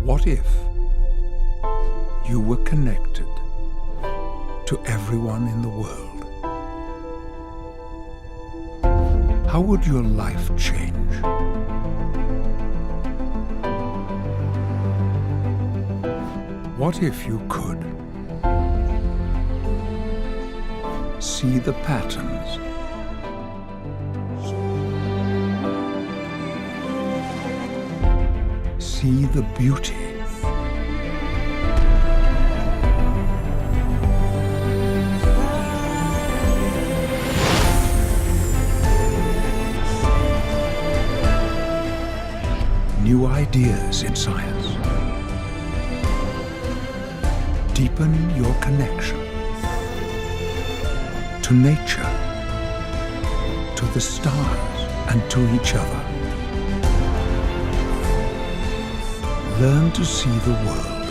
What if you were connected to everyone in the world? How would your life change? What if you could see the patterns, see the beauty, new ideas in science, deepen your connection to nature, to the stars, and to each other. Learn to see the world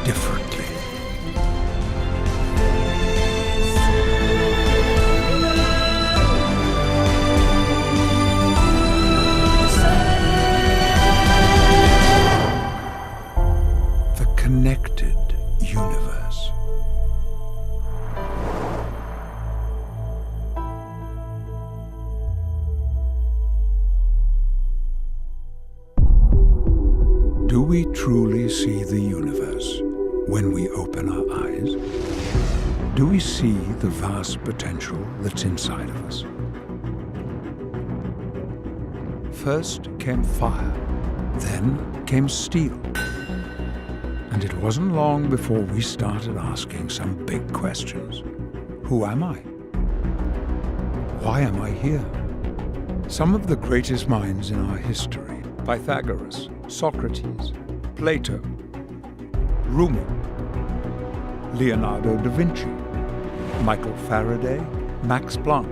differently. The connected universe. Do we truly see the universe when we open our eyes? Do we see the vast potential that's inside of us? First came fire, then came steel. And it wasn't long before we started asking some big questions. Who am I? Why am I here? Some of the greatest minds in our history, Pythagoras, Socrates, Plato, Rumi, Leonardo da Vinci, Michael Faraday, Max Planck,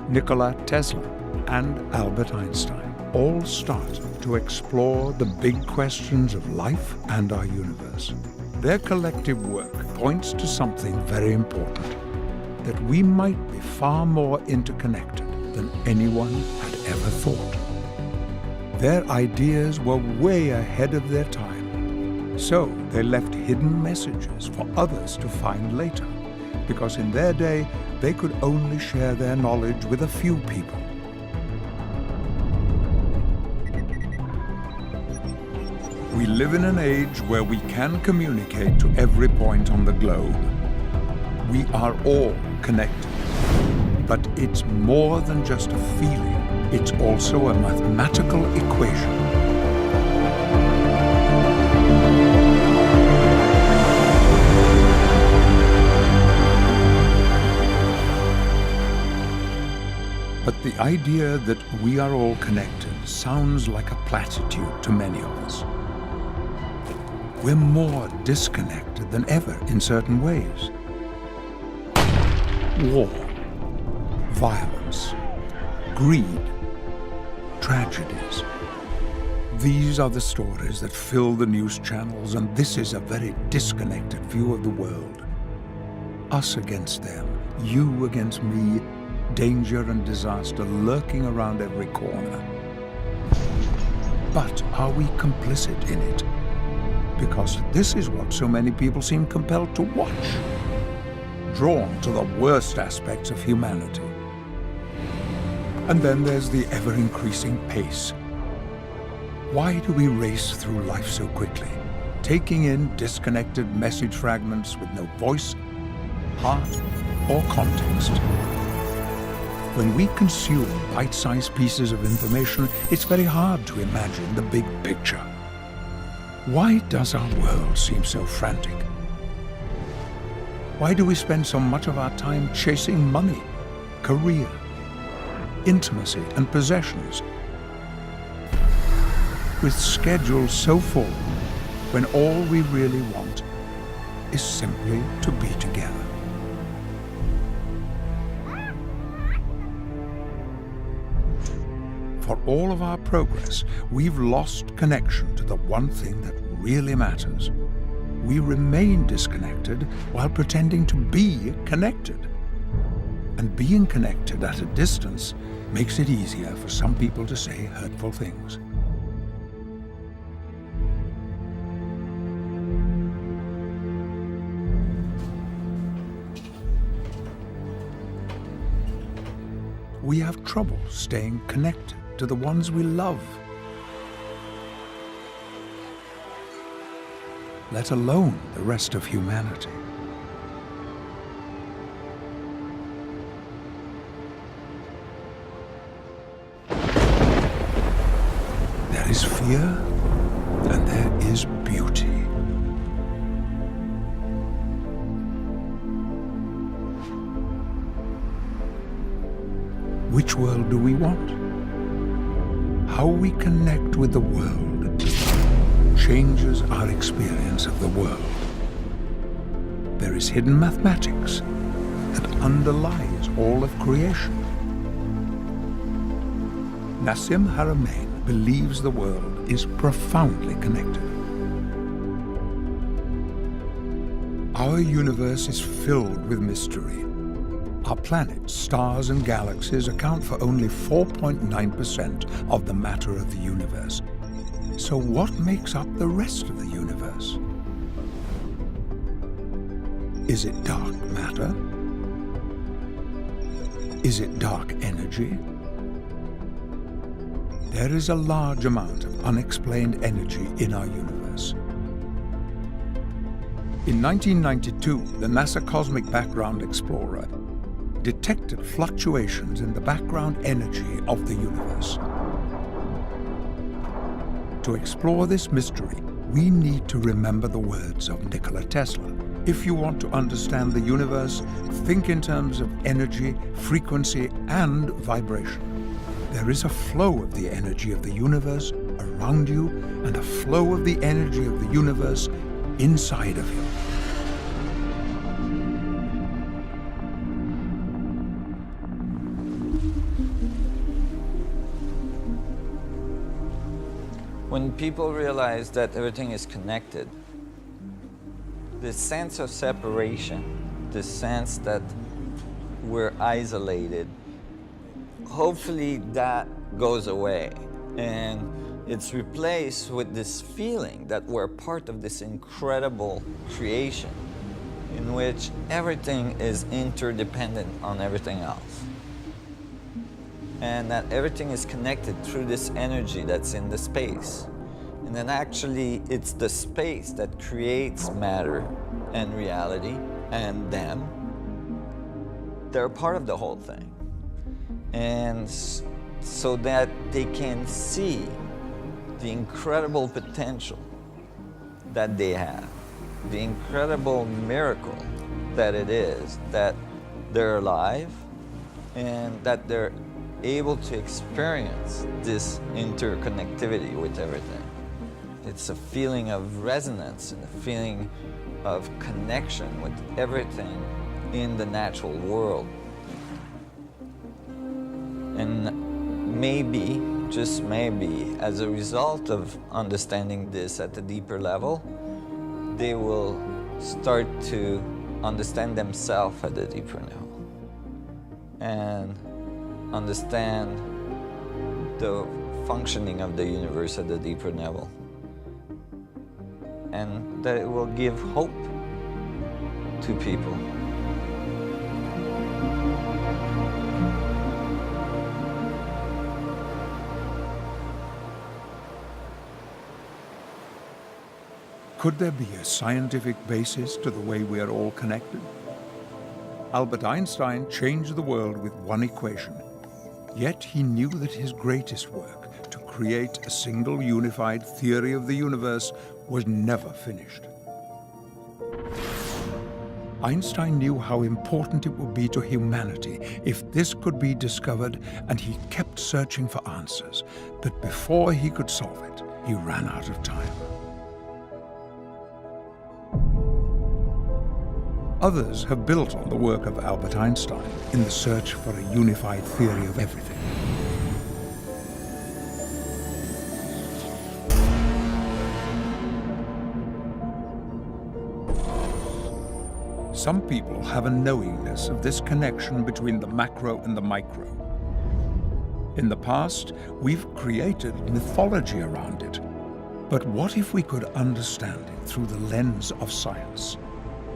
Nikola Tesla, and Albert Einstein all start to explore the big questions of life and our universe. Their collective work points to something very important, that we might be far more interconnected than anyone had ever thought. Their ideas were way ahead of their time, so they left hidden messages for others to find later, because in their day they could only share their knowledge with a few people. We live in an age where we can communicate to every point on the globe. We are all connected, but it's more than just a feeling. It's also a mathematical equation. But the idea that we are all connected sounds like a platitude to many of us. We're more disconnected than ever in certain ways. War, violence, greed, tragedies. These are the stories that fill the news channels, and this is a very disconnected view of the world. Us against them, you against me, danger and disaster lurking around every corner. But are we complicit in it? Because this is what so many people seem compelled to watch, drawn to the worst aspects of humanity. And then there's the ever-increasing pace. Why do we race through life so quickly, taking in disconnected message fragments with no voice, heart, or context? When we consume bite-sized pieces of information, it's very hard to imagine the big picture. Why does our world seem so frantic? Why do we spend so much of our time chasing money, career, intimacy and possessions, with schedules so full when all we really want is simply to be together. For all of our progress, we've lost connection to the one thing that really matters. We remain disconnected while pretending to be connected. And being connected at a distance makes it easier for some people to say hurtful things. We have trouble staying connected to the ones we love, let alone the rest of humanity. There is fear and there is beauty. Which world do we want? How we connect with the world changes our experience of the world. There is hidden mathematics that underlies all of creation. Nassim Haramein believes the world is profoundly connected. Our universe is filled with mystery. Our planets, stars, and galaxies account for only 4.9% of the matter of the universe. So what makes up the rest of the universe? Is it dark matter? Is it dark energy? There is a large amount of unexplained energy in our universe. In 1992, the NASA Cosmic Background Explorer detected fluctuations in the background energy of the universe. To explore this mystery, we need to remember the words of Nikola Tesla. If you want to understand the universe, think in terms of energy, frequency, and vibration. There is a flow of the energy of the universe around you and a flow of the energy of the universe inside of you. When people realize that everything is connected, this sense of separation, this sense that we're isolated, hopefully that goes away. And it's replaced with this feeling that we're part of this incredible creation in which everything is interdependent on everything else. And that everything is connected through this energy that's in the space. And then actually it's the space that creates matter and reality and them. They're part of the whole thing. And so that they can see the incredible potential that they have, the incredible miracle that it is that they're alive and that they're able to experience this interconnectivity with everything. It's a feeling of resonance and a feeling of connection with everything in the natural world. And maybe, just maybe, as a result of understanding this at a deeper level, they will start to understand themselves at a deeper level and understand the functioning of the universe at a deeper level, and that it will give hope to people. Could there be a scientific basis to the way we are all connected? Albert Einstein changed the world with one equation. Yet he knew that his greatest work, to create a single unified theory of the universe, was never finished. Einstein knew how important it would be to humanity if this could be discovered, and he kept searching for answers. But before he could solve it, he ran out of time. Others have built on the work of Albert Einstein in the search for a unified theory of everything. Some people have a knowingness of this connection between the macro and the micro. In the past, we've created mythology around it. But what if we could understand it through the lens of science?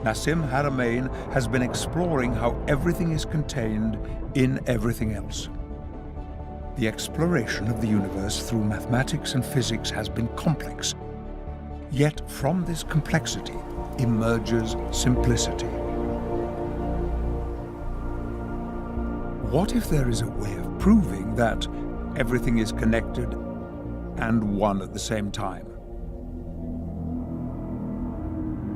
Nassim Haramein has been exploring how everything is contained in everything else. The exploration of the universe through mathematics and physics has been complex. Yet from this complexity emerges simplicity. What if there is a way of proving that everything is connected and one at the same time?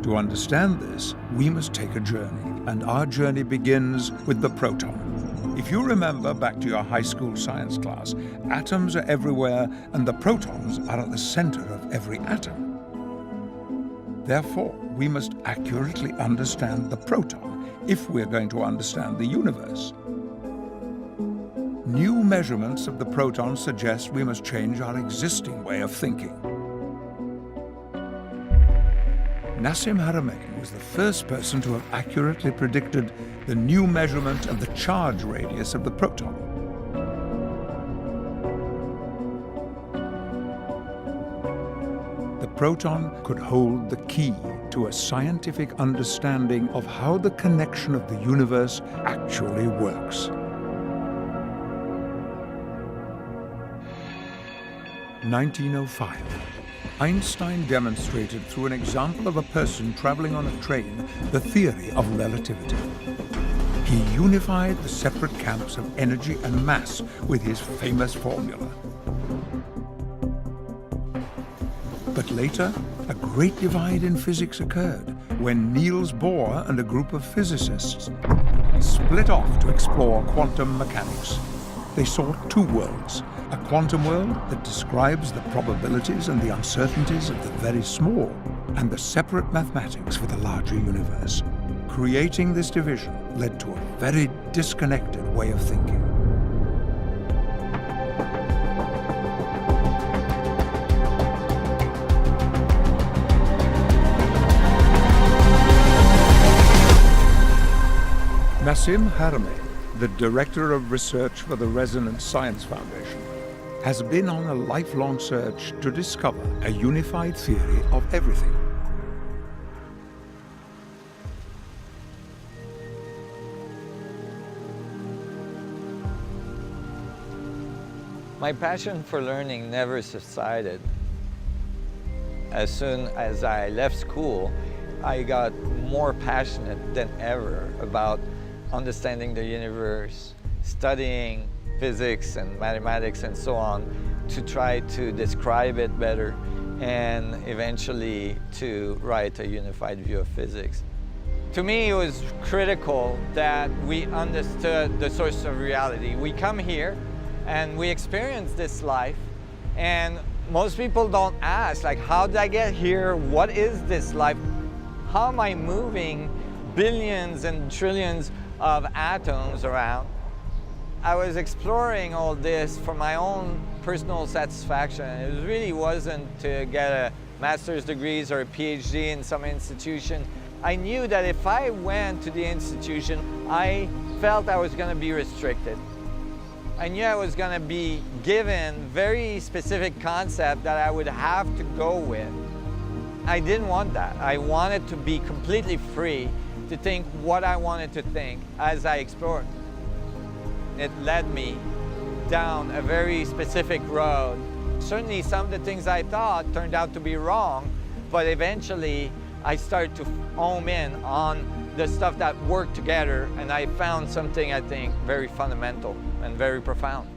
To understand this, we must take a journey, and our journey begins with the proton. If you remember back to your high school science class, atoms are everywhere and the protons are at the center of every atom. Therefore, we must accurately understand the proton if we're going to understand the universe. New measurements of the proton suggest we must change our existing way of thinking. Nassim Haramein was the first person to have accurately predicted the new measurement of the charge radius of the proton. The proton could hold the key to a scientific understanding of how the connection of the universe actually works. 1905. Einstein demonstrated through an example of a person traveling on a train the theory of relativity. He unified the separate camps of energy and mass with his famous formula. But later, a great divide in physics occurred when Niels Bohr and a group of physicists split off to explore quantum mechanics. They saw two worlds, a quantum world that describes the probabilities and the uncertainties of the very small, and the separate mathematics for the larger universe. Creating this division led to a very disconnected way of thinking. Nassim Haramein, the Director of Research for the Resonance Science Foundation, has been on a lifelong search to discover a unified theory of everything. My passion for learning never subsided. As soon as I left school, I got more passionate than ever about understanding the universe, studying physics and mathematics and so on, to try to describe it better and eventually to write a unified view of physics. To me, it was critical that we understood the source of reality. We come here and we experience this life, and most people don't ask, like, how did I get here? What is this life? How am I moving billions and trillions of atoms around? I was exploring all this for my own personal satisfaction. It really wasn't to get a master's degrees or a PhD in some institution. I knew that if I went to the institution, I felt I was going to be restricted. I knew I was going to be given very specific concept that I would have to go with. I didn't want that. I wanted to be completely free to think what I wanted to think as I explored. It led me down a very specific road. Certainly some of the things I thought turned out to be wrong, but eventually I started to home in on the stuff that worked together, and I found something, I think, very fundamental and very profound.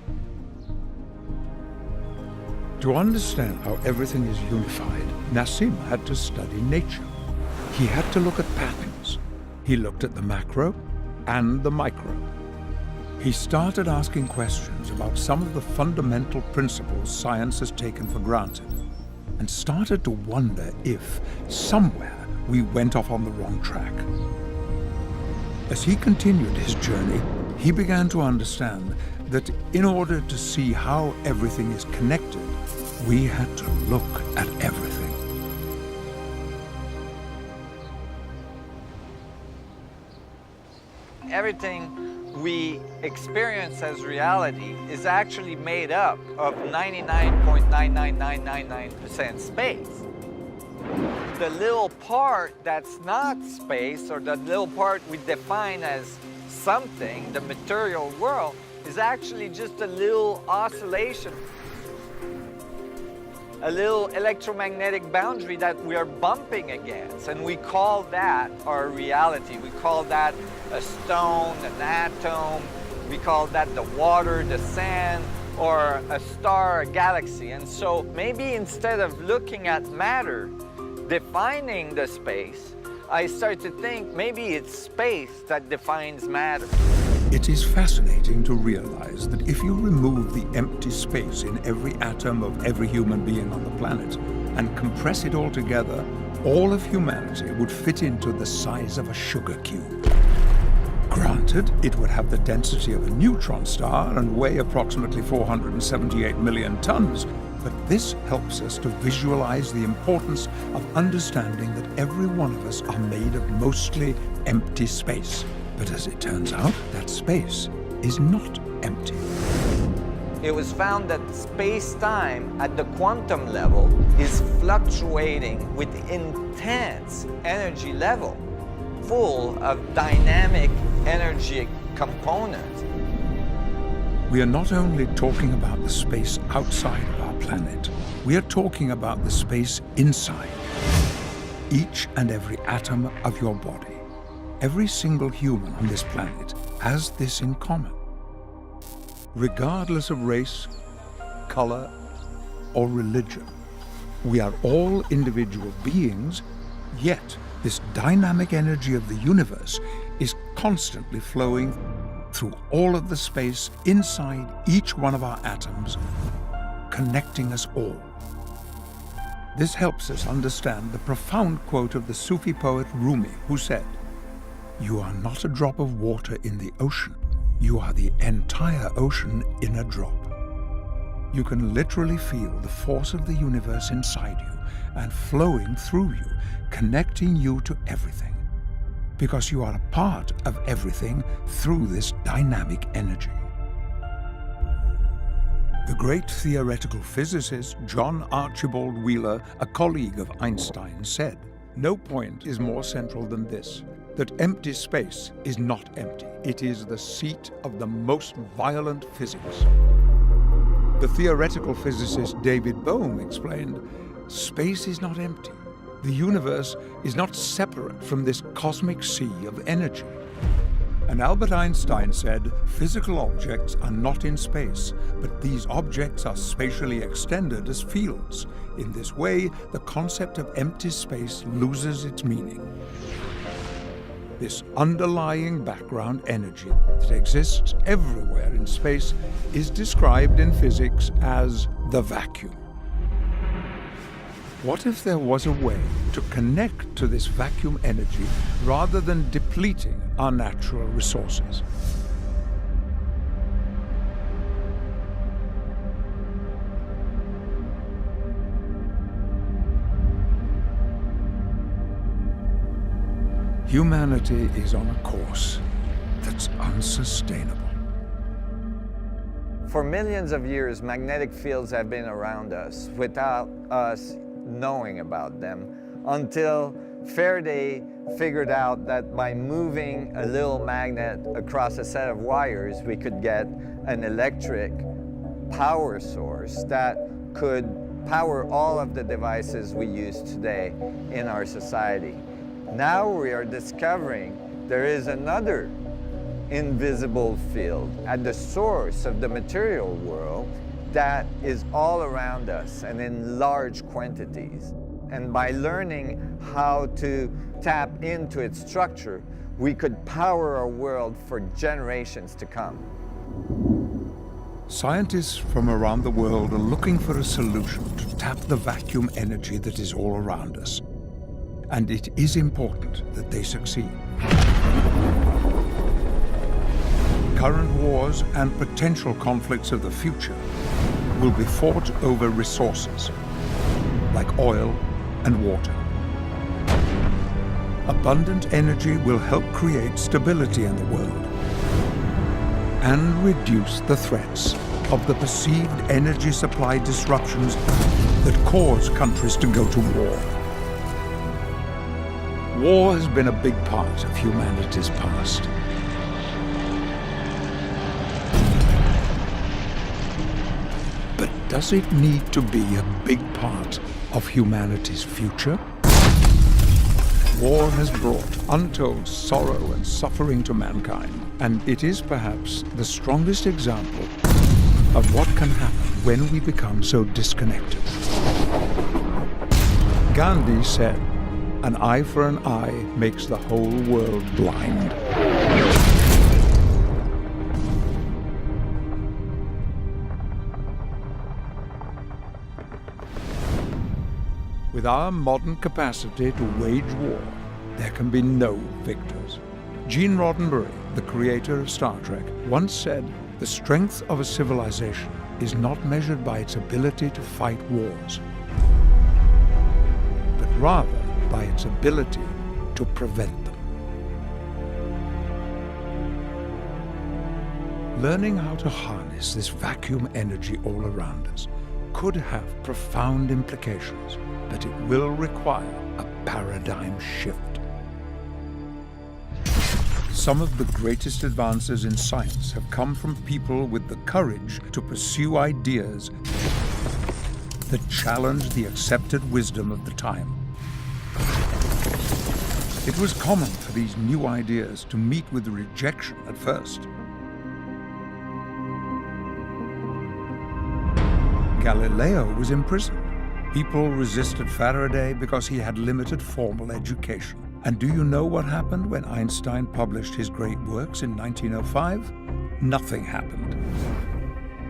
To understand how everything is unified, Nassim had to study nature. He had to look at patterns. He looked at the macro and the micro. He started asking questions about some of the fundamental principles science has taken for granted, and started to wonder if, somewhere, we went off on the wrong track. As he continued his journey, he began to understand that in order to see how everything is connected, we had to look at everything. Everything we experience as reality is actually made up of 99.99999% space. The little part that's not space, or the little part we define as something, the material world, is actually just a little oscillation, a little electromagnetic boundary that we are bumping against, and we call that our reality. We call that a stone, an atom, we call that the water, the sand, or a star, a galaxy. And so maybe instead of looking at matter, defining the space, I start to think maybe it's space that defines matter. It is fascinating to realize that if you remove the empty space in every atom of every human being on the planet and compress it all together, all of humanity would fit into the size of a sugar cube. Granted, it would have the density of a neutron star and weigh approximately 478 million tons, but this helps us to visualize the importance of understanding that every one of us are made of mostly empty space. But as it turns out, that space is not empty. It was found that space-time at the quantum level is fluctuating with intense energy level, full of dynamic energy components. We are not only talking about the space outside of our planet, we are talking about the space inside. Each and every atom of your body, every single human on this planet has this in common. Regardless of race, color, or religion, we are all individual beings, yet this dynamic energy of the universe is constantly flowing through all of the space inside each one of our atoms, connecting us all. This helps us understand the profound quote of the Sufi poet Rumi, who said, "You are not a drop of water in the ocean, you are the entire ocean in a drop." You can literally feel the force of the universe inside you and flowing through you, connecting you to everything, because you are a part of everything through this dynamic energy. The great theoretical physicist John Archibald Wheeler, a colleague of Einstein, said, "No point is more central than this, that empty space is not empty. It is the seat of the most violent physics." The theoretical physicist David Bohm explained, "Space is not empty. The universe is not separate from this cosmic sea of energy." And Albert Einstein said, "Physical objects are not in space, but these objects are spatially extended as fields. In this way, the concept of empty space loses its meaning." This underlying background energy that exists everywhere in space is described in physics as the vacuum. What if there was a way to connect to this vacuum energy rather than depleting our natural resources? Humanity is on a course that's unsustainable. For millions of years, magnetic fields have been around us without us knowing about them, until Faraday figured out that by moving a little magnet across a set of wires, we could get an electric power source that could power all of the devices we use today in our society. Now we are discovering there is another invisible field at the source of the material world that is all around us and in large quantities. And by learning how to tap into its structure, we could power our world for generations to come. Scientists from around the world are looking for a solution to tap the vacuum energy that is all around us. And it is important that they succeed. Current wars and potential conflicts of the future will be fought over resources like oil and water. Abundant energy will help create stability in the world and reduce the threats of the perceived energy supply disruptions that cause countries to go to war. War has been a big part of humanity's past. But does it need to be a big part of humanity's future? War has brought untold sorrow and suffering to mankind, and it is perhaps the strongest example of what can happen when we become so disconnected. Gandhi said, "An eye for an eye makes the whole world blind." With our modern capacity to wage war, there can be no victors. Gene Roddenberry, the creator of Star Trek, once said, "The strength of a civilization is not measured by its ability to fight wars, but rather by its ability to prevent them." Learning how to harness this vacuum energy all around us could have profound implications, but it will require a paradigm shift. Some of the greatest advances in science have come from people with the courage to pursue ideas that challenge the accepted wisdom of the time. It was common for these new ideas to meet with rejection at first. Galileo was imprisoned. People resisted Faraday because he had limited formal education. And do you know what happened when Einstein published his great works in 1905? Nothing happened.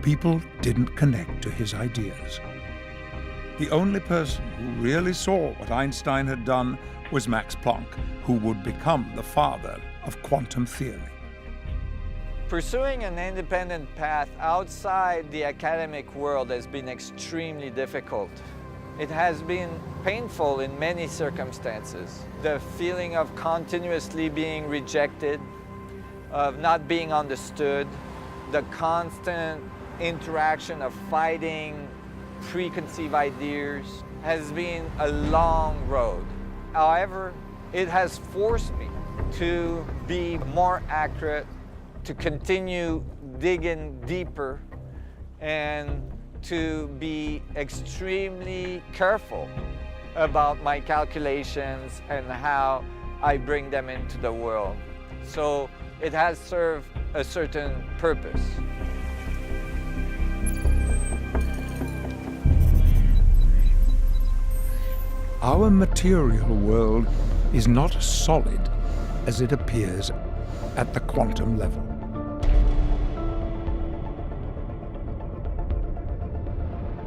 People didn't connect to his ideas. The only person who really saw what Einstein had done was Max Planck, who would become the father of quantum theory. Pursuing an independent path outside the academic world has been extremely difficult. It has been painful in many circumstances. The feeling of continuously being rejected, of not being understood, the constant interaction of fighting preconceived ideas has been a long road. However, it has forced me to be more accurate, to continue digging deeper, and to be extremely careful about my calculations and how I bring them into the world. So it has served a certain purpose. Our material world is not as solid as it appears at the quantum level.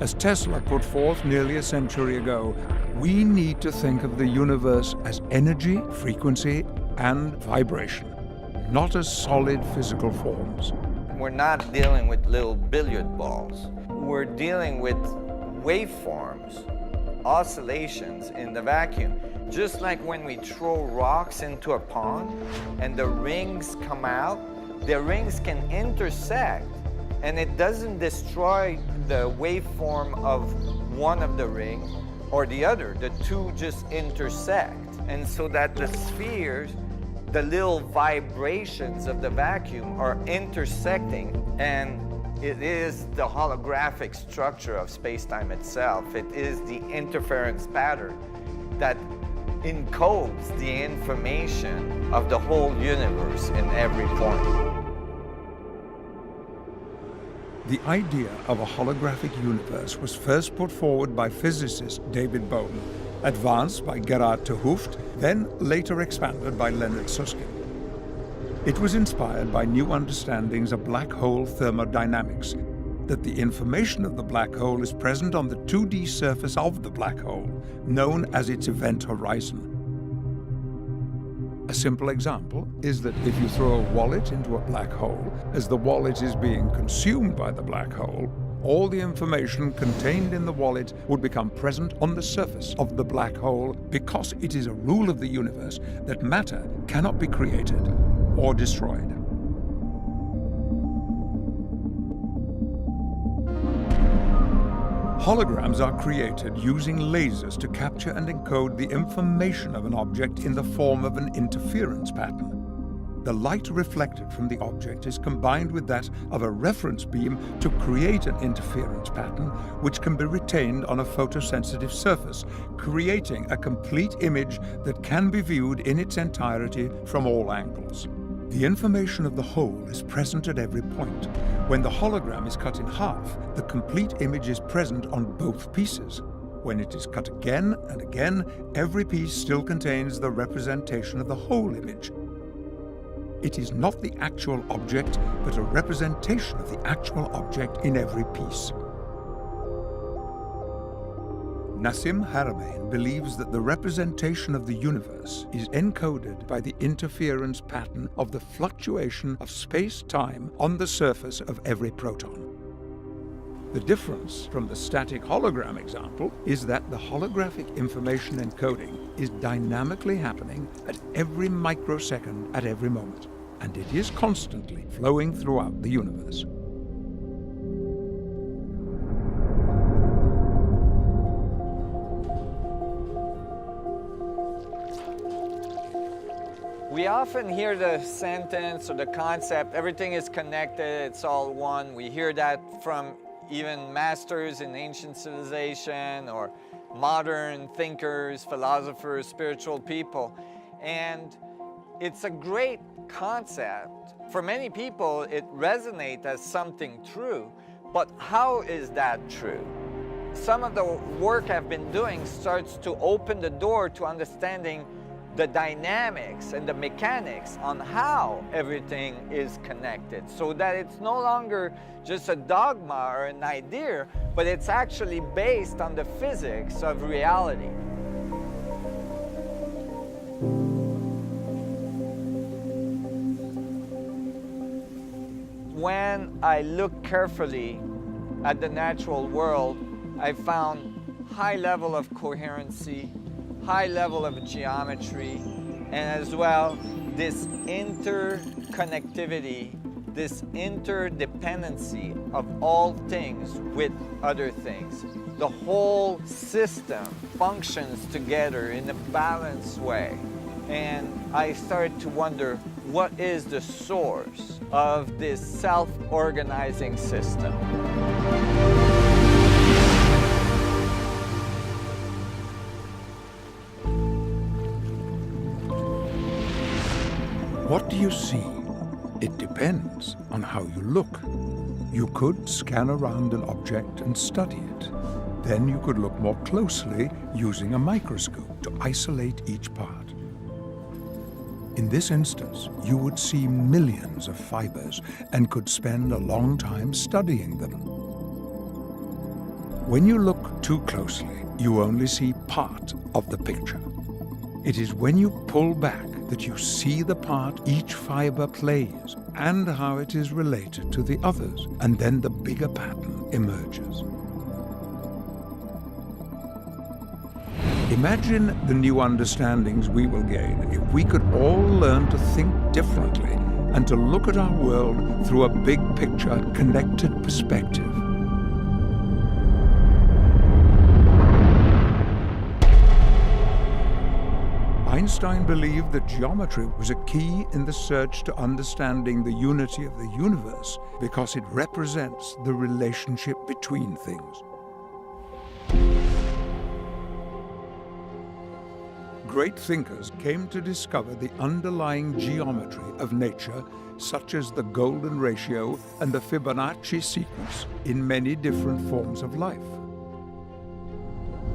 As Tesla put forth nearly a century ago, we need to think of the universe as energy, frequency, and vibration, not as solid physical forms. We're not dealing with little billiard balls. We're dealing with waveforms, oscillations in the vacuum. Just like when we throw rocks into a pond and the rings come out, the rings can intersect and it doesn't destroy the waveform of one of the rings or the other. The two just intersect. And so that the spheres, the little vibrations of the vacuum are intersecting, and it is the holographic structure of space-time itself. It is the interference pattern that encodes the information of the whole universe in every point. The idea of a holographic universe was first put forward by physicist David Bohm, advanced by Gerard 't Hooft, then later expanded by Leonard Susskind. It was inspired by new understandings of black hole thermodynamics, that the information of the black hole is present on the 2D surface of the black hole, known as its event horizon. A simple example is that if you throw a wallet into a black hole, as the wallet is being consumed by the black hole, all the information contained in the wallet would become present on the surface of the black hole, because it is a rule of the universe that matter cannot be created or destroyed. Holograms are created using lasers to capture and encode the information of an object in the form of an interference pattern. The light reflected from the object is combined with that of a reference beam to create an interference pattern which can be retained on a photosensitive surface, creating a complete image that can be viewed in its entirety from all angles. The information of the whole is present at every point. When the hologram is cut in half, the complete image is present on both pieces. When it is cut again and again, every piece still contains the representation of the whole image. It is not the actual object, but a representation of the actual object in every piece. Nassim Haramein believes that the representation of the universe is encoded by the interference pattern of the fluctuation of space-time on the surface of every proton. The difference from the static hologram example is that the holographic information encoding is dynamically happening at every microsecond at every moment, and it is constantly flowing throughout the universe. We often hear the sentence or the concept, everything is connected, it's all one. We hear that from even masters in ancient civilization or modern thinkers, philosophers, spiritual people. And it's a great concept. For many people, it resonates as something true, but how is that true? Some of the work I've been doing starts to open the door to understanding the dynamics and the mechanics on how everything is connected, so that it's no longer just a dogma or an idea, but it's actually based on the physics of reality. When I look carefully at the natural world, I found high level of coherency, high level of geometry, and as well this interconnectivity, this interdependency of all things with other things. The whole system functions together in a balanced way. And I started to wonder, what is the source of this self-organizing system? What do you see? It depends on how you look. You could scan around an object and study it. Then you could look more closely using a microscope to isolate each part. In this instance, you would see millions of fibers and could spend a long time studying them. When you look too closely, you only see part of the picture. It is when you pull back that you see the part each fiber plays and how it is related to the others, and then the bigger pattern emerges. Imagine the new understandings we will gain if we could all learn to think differently and to look at our world through a big picture, connected perspective. Einstein believed that geometry was a key in the search to understanding the unity of the universe because it represents the relationship between things. Great thinkers came to discover the underlying geometry of nature, such as the golden ratio and the Fibonacci sequence, in many different forms of life.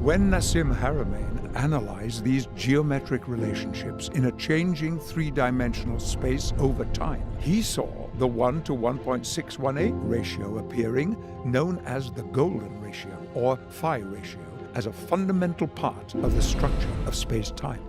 When Nassim Haramein analyzed these geometric relationships in a changing three-dimensional space over time, he saw the 1 to 1.618 ratio appearing, known as the golden ratio, or phi ratio, as a fundamental part of the structure of space-time.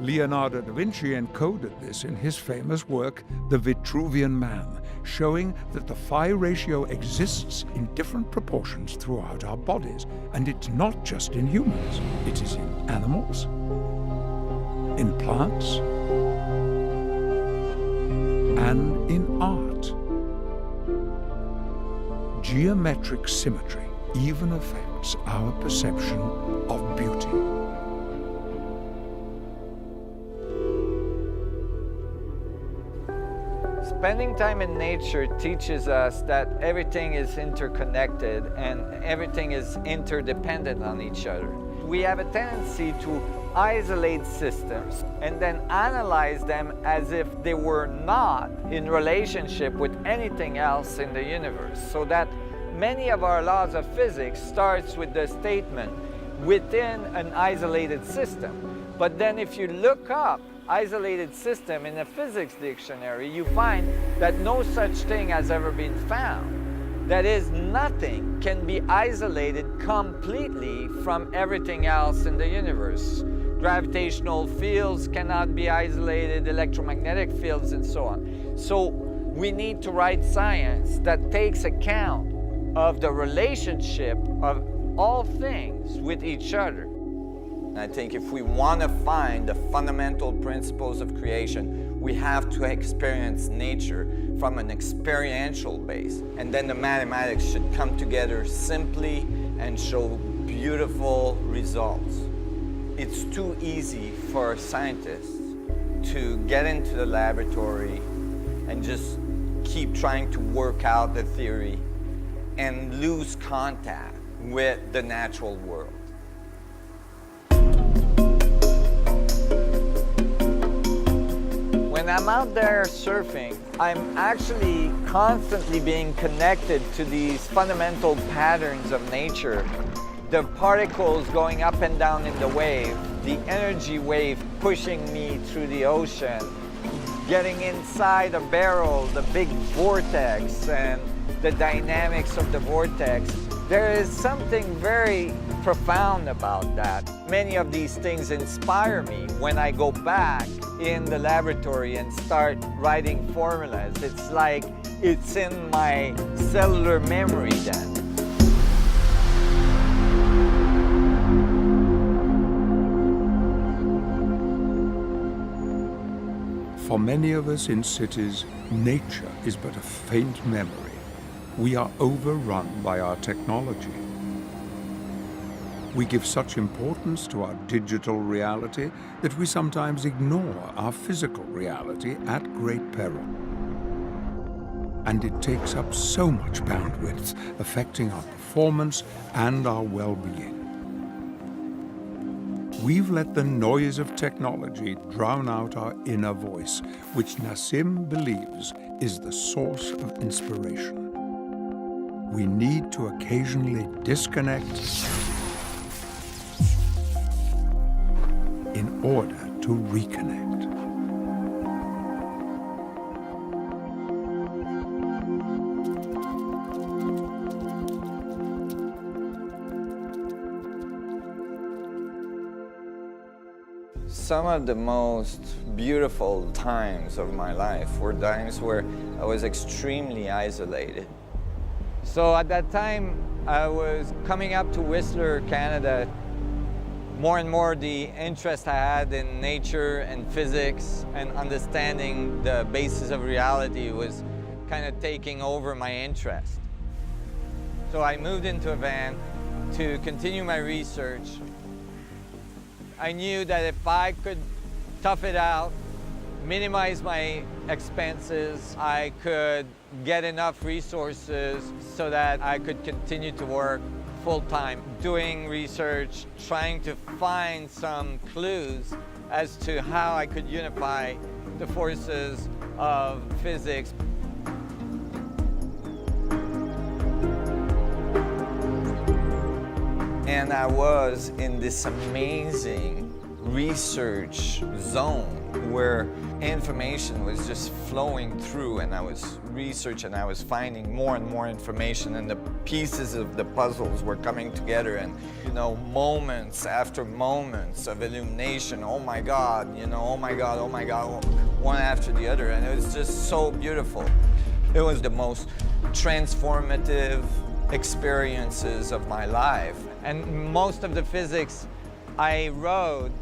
Leonardo da Vinci encoded this in his famous work, The Vitruvian Man, showing that the phi ratio exists in different proportions throughout our bodies, and it's not just in humans. It is in animals, in plants, and in art. Geometric symmetry even affects our perception of beauty. Spending time in nature teaches us that everything is interconnected and everything is interdependent on each other. We have a tendency to isolate systems and then analyze them as if they were not in relationship with anything else in the universe. So that many of our laws of physics starts with the statement within an isolated system. But then if you look up isolated system in a physics dictionary, you find that no such thing has ever been found. That is, nothing can be isolated completely from everything else in the universe. Gravitational fields cannot be isolated, electromagnetic fields, and so on. So we need to write science that takes account of the relationship of all things with each other. I think if we want to find the fundamental principles of creation, we have to experience nature from an experiential base. And then the mathematics should come together simply and show beautiful results. It's too easy for scientists to get into the laboratory and just keep trying to work out the theory and lose contact with the natural world. When I'm out there surfing, I'm actually constantly being connected to these fundamental patterns of nature. The particles going up and down in the wave, the energy wave pushing me through the ocean, getting inside a barrel, the big vortex, and the dynamics of the vortex. There is something very profound about that. Many of these things inspire me when I go back in the laboratory and start writing formulas. It's like it's in my cellular memory then. For many of us in cities, nature is but a faint memory. We are overrun by our technology. We give such importance to our digital reality that we sometimes ignore our physical reality at great peril. And it takes up so much bandwidth, affecting our performance and our well-being. We've let the noise of technology drown out our inner voice, which Nassim believes is the source of inspiration. We need to occasionally disconnect in order to reconnect. Some of the most beautiful times of my life were times where I was extremely isolated. So at that time, I was coming up to Whistler, Canada. More and more the interest I had in nature and physics and understanding the basis of reality was kind of taking over my interest. So I moved into a van to continue my research. I knew that if I could tough it out, minimize my expenses, I could get enough resources so that I could continue to work full-time, doing research, trying to find some clues as to how I could unify the forces of physics. And I was in this amazing research zone where information was just flowing through, and I was researching, I was finding more and more information, and the pieces of the puzzles were coming together, and moments after moments of illumination. Oh my God, oh my God, oh my God, one after the other, and it was just so beautiful. It was the most transformative experiences of my life. And most of the physics I wrote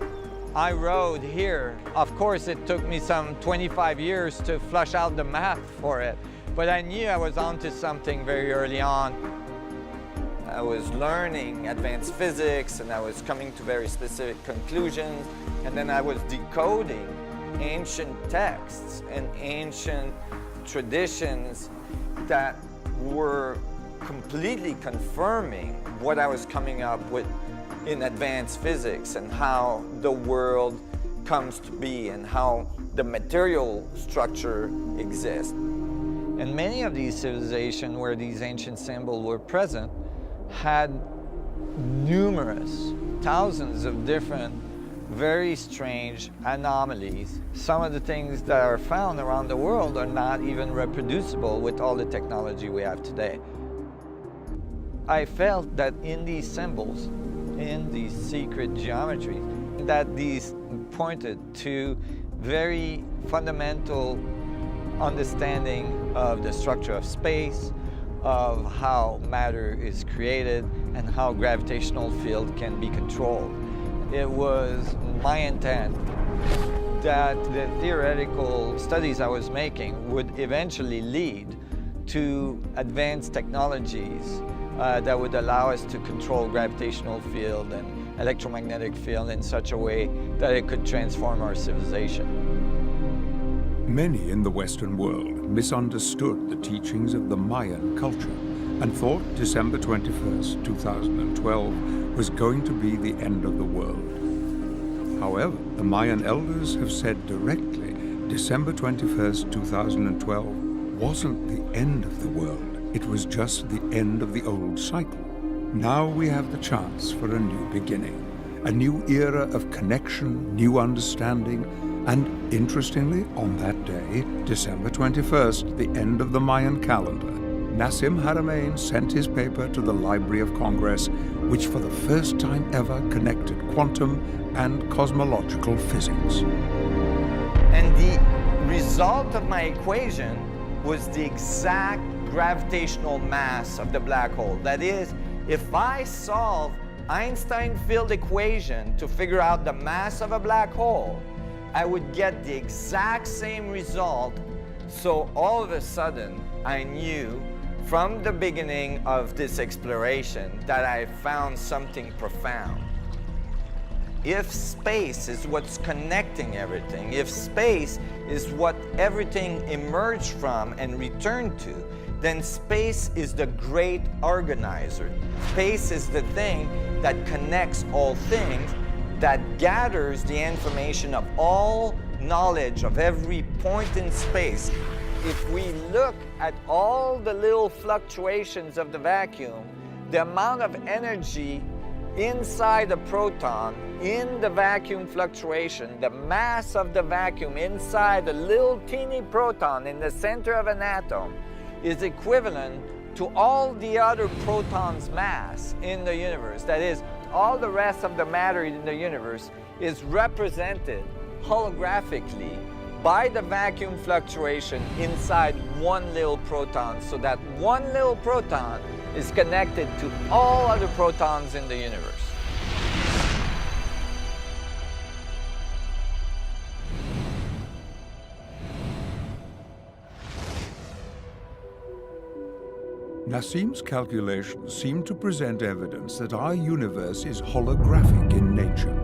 here. Of course, it took me some 25 years to flush out the math for it, but I knew I was onto something very early on. I was learning advanced physics, and I was coming to very specific conclusions, and then I was decoding ancient texts and ancient traditions that were completely confirming what I was coming up with in advanced physics, and how the world comes to be, and how the material structure exists. And many of these civilizations where these ancient symbols were present had numerous, thousands of different, very strange anomalies. Some of the things that are found around the world are not even reproducible with all the technology we have today. I felt that in these symbols, in these secret geometries, that these pointed to very fundamental understanding of the structure of space, of how matter is created, and how gravitational field can be controlled. It was my intent that the theoretical studies I was making would eventually lead to advanced technologies that would allow us to control gravitational field and electromagnetic field in such a way that it could transform our civilization. Many in the Western world misunderstood the teachings of the Mayan culture and thought December 21st, 2012 was going to be the end of the world. However, the Mayan elders have said directly December 21st, 2012 wasn't the end of the world. It was just the end of the old cycle. Now we have the chance for a new beginning, a new era of connection, new understanding, and interestingly, on that day, December 21st, the end of the Mayan calendar, Nassim Haramein sent his paper to the Library of Congress, which for the first time ever connected quantum and cosmological physics. And the result of my equation was the exact gravitational mass of the black hole. That is, if I solve Einstein field equation to figure out the mass of a black hole, I would get the exact same result. So all of a sudden, I knew from the beginning of this exploration that I found something profound. If space is what's connecting everything, if space is what everything emerged from and returned to, then space is the great organizer. Space is the thing that connects all things, that gathers the information of all knowledge of every point in space. If we look at all the little fluctuations of the vacuum, the amount of energy inside a proton, in the vacuum fluctuation, the mass of the vacuum inside a little teeny proton in the center of an atom is equivalent to all the other protons' mass in the universe. That is, all the rest of the matter in the universe is represented holographically by the vacuum fluctuation inside one little proton, so that one little proton is connected to all other protons in the universe. Nassim's calculations seem to present evidence that our universe is holographic in nature.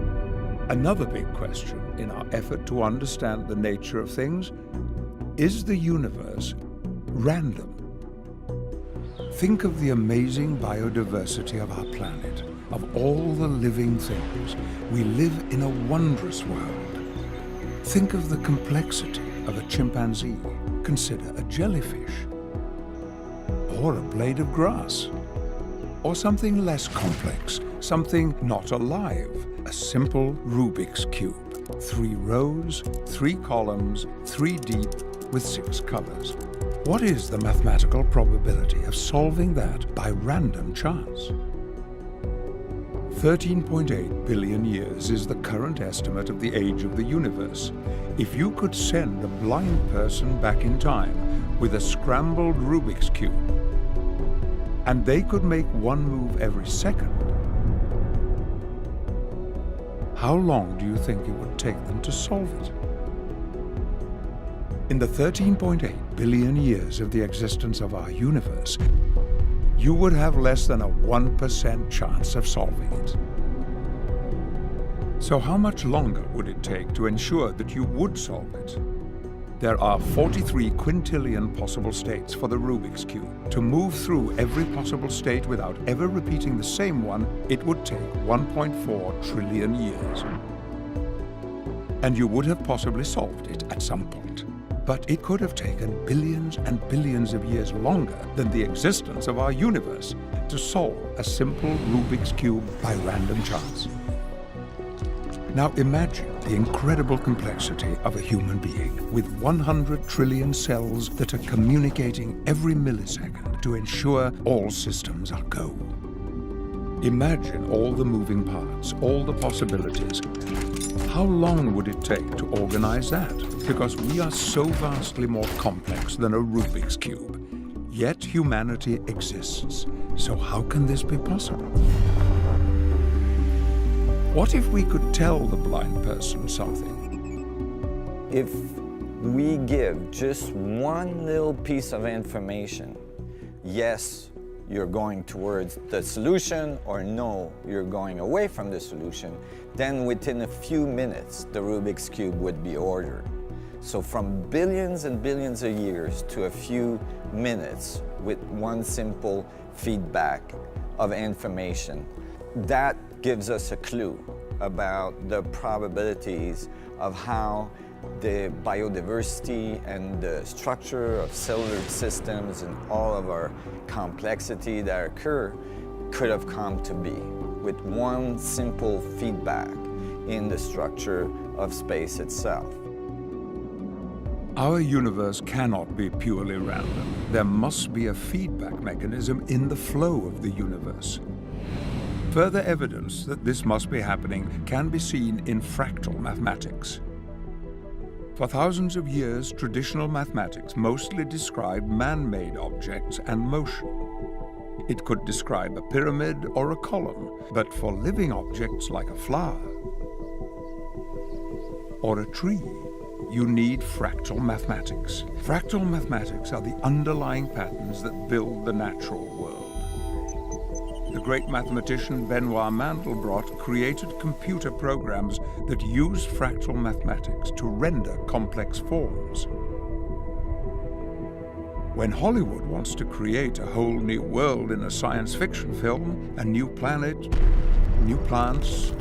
Another big question in our effort to understand the nature of things: is the universe random? Think of the amazing biodiversity of our planet, of all the living things. We live in a wondrous world. Think of the complexity of a chimpanzee. Consider a jellyfish, or a blade of grass, or something less complex, something not alive, a simple Rubik's Cube. 3 rows, 3 columns, 3 deep, with 6 colors. What is the mathematical probability of solving that by random chance? 13.8 billion years is the current estimate of the age of the universe. If you could send a blind person back in time with a scrambled Rubik's Cube, and they could make one move every second, how long do you think it would take them to solve it? In the 13.8 billion years of the existence of our universe, you would have less than a 1% chance of solving it. So how much longer would it take to ensure that you would solve it? There are 43 quintillion possible states for the Rubik's Cube. To move through every possible state without ever repeating the same one, it would take 1.4 trillion years. And you would have possibly solved it at some point. But it could have taken billions and billions of years longer than the existence of our universe to solve a simple Rubik's Cube by random chance. Now imagine the incredible complexity of a human being with 100 trillion cells that are communicating every millisecond to ensure all systems are go. Imagine all the moving parts, all the possibilities. How long would it take to organize that? Because we are so vastly more complex than a Rubik's Cube. Yet humanity exists. So how can this be possible? What if we could tell the blind person something? If we give just one little piece of information, yes, you're going towards the solution, or no, you're going away from the solution, then within a few minutes, the Rubik's Cube would be ordered. So from billions and billions of years to a few minutes with one simple feedback of information, that gives us a clue about the probabilities of how the biodiversity and the structure of cellular systems and all of our complexity that occur could have come to be with one simple feedback in the structure of space itself. Our universe cannot be purely random. There must be a feedback mechanism in the flow of the universe. Further evidence that this must be happening can be seen in fractal mathematics. For thousands of years, traditional mathematics mostly described man-made objects and motion. It could describe a pyramid or a column, but for living objects like a flower or a tree, you need fractal mathematics. Fractal mathematics are the underlying patterns that build the natural world. The great mathematician Benoit Mandelbrot created computer programs that use fractal mathematics to render complex forms. When Hollywood wants to create a whole new world in a science fiction film, a new planet, new plants,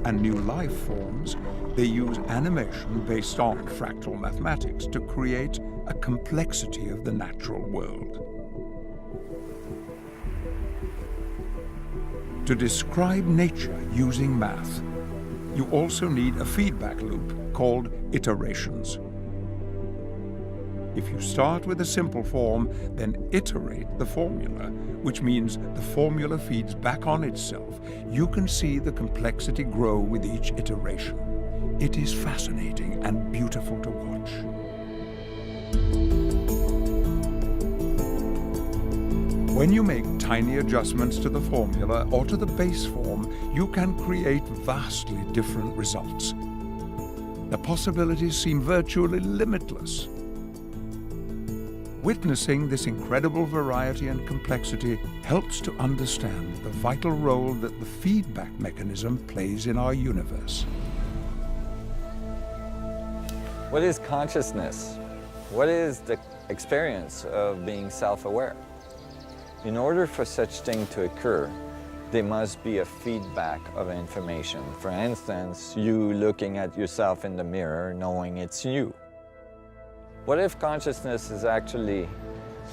and new life forms, they use animation based on fractal mathematics to create a complexity of the natural world. To describe nature using math, you also need a feedback loop called iterations. If you start with a simple form, then iterate the formula, which means the formula feeds back on itself. You can see the complexity grow with each iteration. It is fascinating and beautiful to watch. When you make tiny adjustments to the formula or to the base form, you can create vastly different results. The possibilities seem virtually limitless. Witnessing this incredible variety and complexity helps to understand the vital role that the feedback mechanism plays in our universe. What is consciousness? What is the experience of being self-aware? In order for such thing to occur, there must be a feedback of information. For instance, you looking at yourself in the mirror, knowing it's you. What if consciousness is actually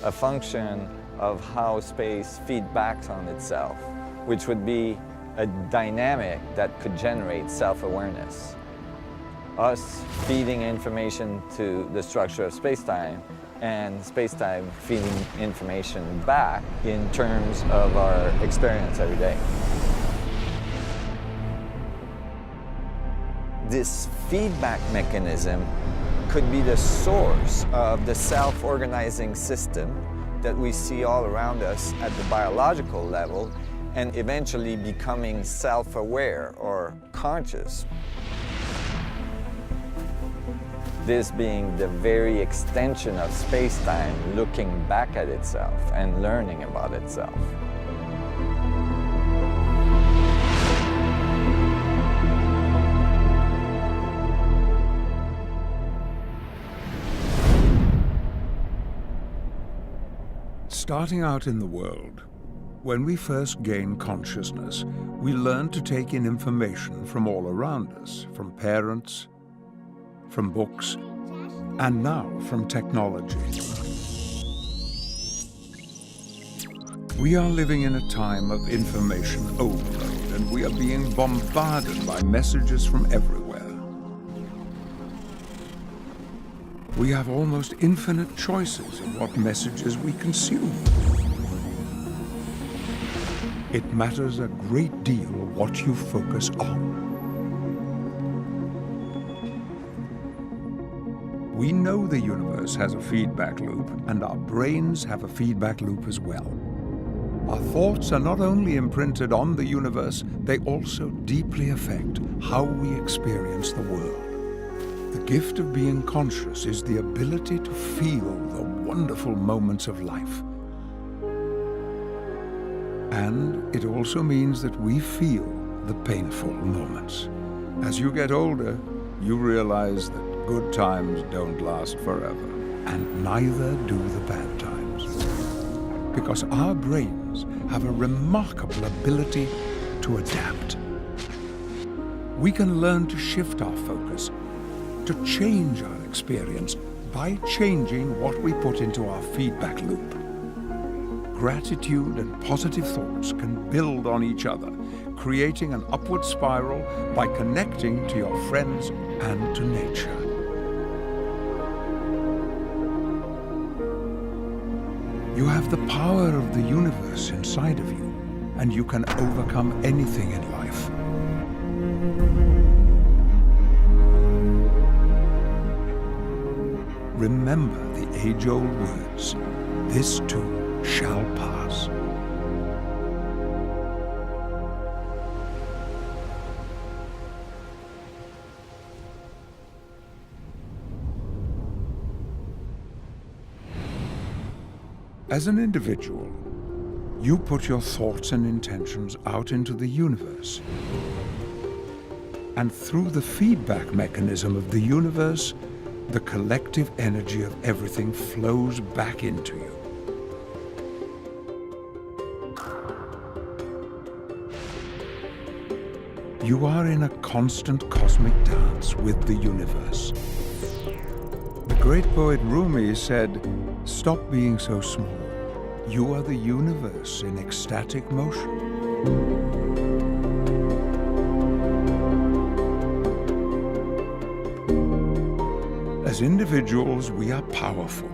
a function of how space feedbacks on itself, which would be a dynamic that could generate self-awareness. Us feeding information to the structure of space-time and space-time feeding information back in terms of our experience every day. This feedback mechanism could be the source of the self-organizing system that we see all around us at the biological level and eventually becoming self-aware or conscious. This being the very extension of space-time looking back at itself and learning about itself. Starting out in the world, when we first gain consciousness, we learn to take in information from all around us, from parents, from books, and now from technology. We are living in a time of information overload, and we are being bombarded by messages from everywhere. We have almost infinite choices of what messages we consume. It matters a great deal what you focus on. We know the universe has a feedback loop, and our brains have a feedback loop as well. Our thoughts are not only imprinted on the universe, they also deeply affect how we experience the world. The gift of being conscious is the ability to feel the wonderful moments of life. And it also means that we feel the painful moments. As you get older, you realize that good times don't last forever, and neither do the bad times. Because our brains have a remarkable ability to adapt. We can learn to shift our focus, to change our experience by changing what we put into our feedback loop. Gratitude and positive thoughts can build on each other, creating an upward spiral by connecting to your friends and to nature. You have the power of the universe inside of you, and you can overcome anything in life. Remember the age-old words, this too shall pass. As an individual, you put your thoughts and intentions out into the universe. And through the feedback mechanism of the universe, the collective energy of everything flows back into you. You are in a constant cosmic dance with the universe. The great poet Rumi said, "Stop being so small. You are the universe in ecstatic motion." As individuals, we are powerful,